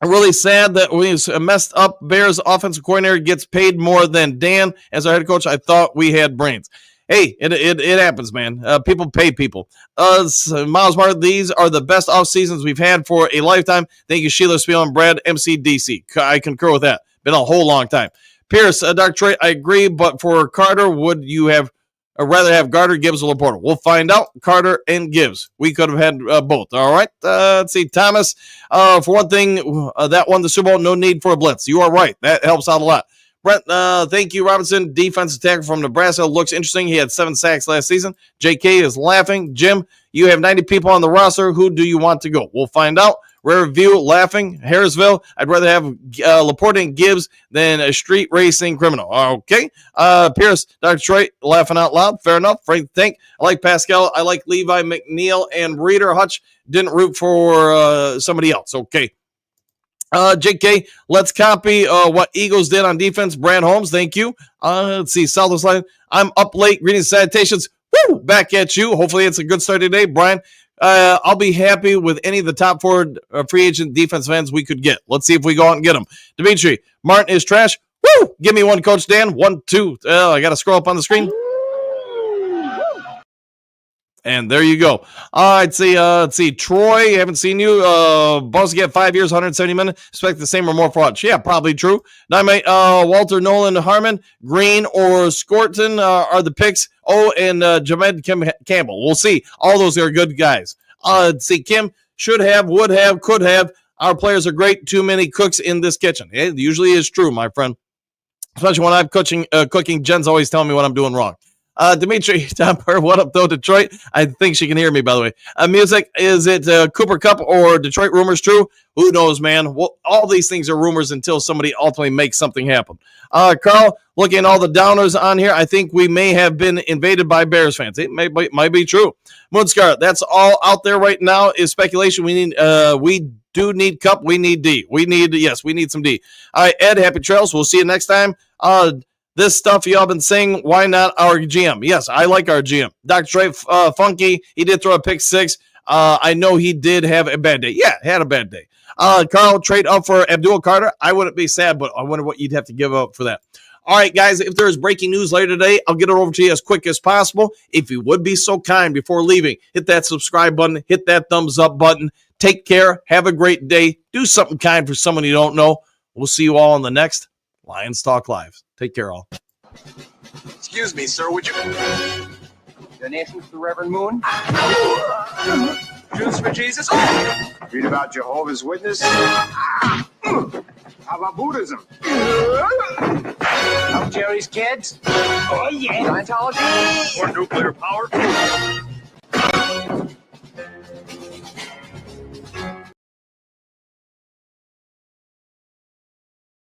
I'm really sad that we messed up. Bears offensive coordinator gets paid more than Dan as our head coach. I thought we had brains. Hey, it happens, man. People pay people. Miles Martin, these are the best off seasons we've had for a lifetime. Thank you, Sheila Spiel and Brad, MCDC. I concur with that. Been a whole long time. Pierce, Dr. Troy, I agree, but for Carter, would you have rather have Carter, Gibbs, or Laporta? We'll find out. Carter and Gibbs. We could have had both. All right. Let's see. Thomas, for one thing, that won the Super Bowl. No need for a blitz. You are right. That helps out a lot. Brent, thank you, Robinson. Defensive tackle from Nebraska looks interesting. He had 7 sacks last season. JK is laughing. Jim, you have 90 people on the roster. Who do you want to go? We'll find out. Rare View, laughing. Harrisville, I'd rather have Laporta and Gibbs than a street racing criminal. Okay. Pierce, Dr. Detroit, laughing out loud. Fair enough. Frank, think. I like Pascal. I like Levi McNeil and Reader. Hutch didn't root for somebody else. Okay. JK, let's copy what Eagles did on defense. Brad Holmes, thank you. Let's see, Southwest Line. I'm up late. Greetings, salutations. Woo! Back at you. Hopefully it's a good start today. Brian, I'll be happy with any of the top 4 free agent defensive ends we could get. Let's see if we go out and get them. Dimitri, Martin is trash. Woo! Give me one, Coach Dan. 1, 2. I got to scroll up on the screen. And there you go. Let's see. Troy, haven't seen you. Boss get 5 years, 170 minutes. Expect the same or more for Hutch. Yeah, probably true. Dynamite, Walter, Nolan, Harmon, Green, or Scorton are the picks. Oh, and Jamed Campbell. We'll see. All those are good guys. Let's see. Kim, should have, would have, could have. Our players are great. Too many cooks in this kitchen. It usually is true, my friend. Especially when I'm cooking. Jen's always telling me what I'm doing wrong. Dimitri, Topper, what up, though, Detroit? I think she can hear me, by the way. Music, is it Cooper Cup or Detroit rumors true? Who knows, man? Well, all these things are rumors until somebody ultimately makes something happen. Carl, looking at all the downers on here, I think we may have been invaded by Bears fans. It might be true. Moonscar, that's all out there right now is speculation. We do need Cup. We need D. we need some D. All right, Ed, happy trails. We'll see you next time. This stuff y'all been saying, why not our GM? Yes, I like our GM. Dr. Trey, funky. He did throw a pick 6. I know he did have a bad day. Yeah, had a bad day. Carl, trade up for Abdul Carter. I wouldn't be sad, but I wonder what you'd have to give up for that. All right, guys, if there's breaking news later today, I'll get it over to you as quick as possible. If you would be so kind before leaving, hit that subscribe button, hit that thumbs up button. Take care. Have a great day. Do something kind for someone you don't know. We'll see you all on the next Lions Talk Live. Take care, all. Excuse me, sir, would you... Donations to the Reverend Moon? Jews for Jesus? Read about Jehovah's Witness? How about Buddhism? Help Jerry's kids? Oh, yeah. Scientology? Or nuclear power?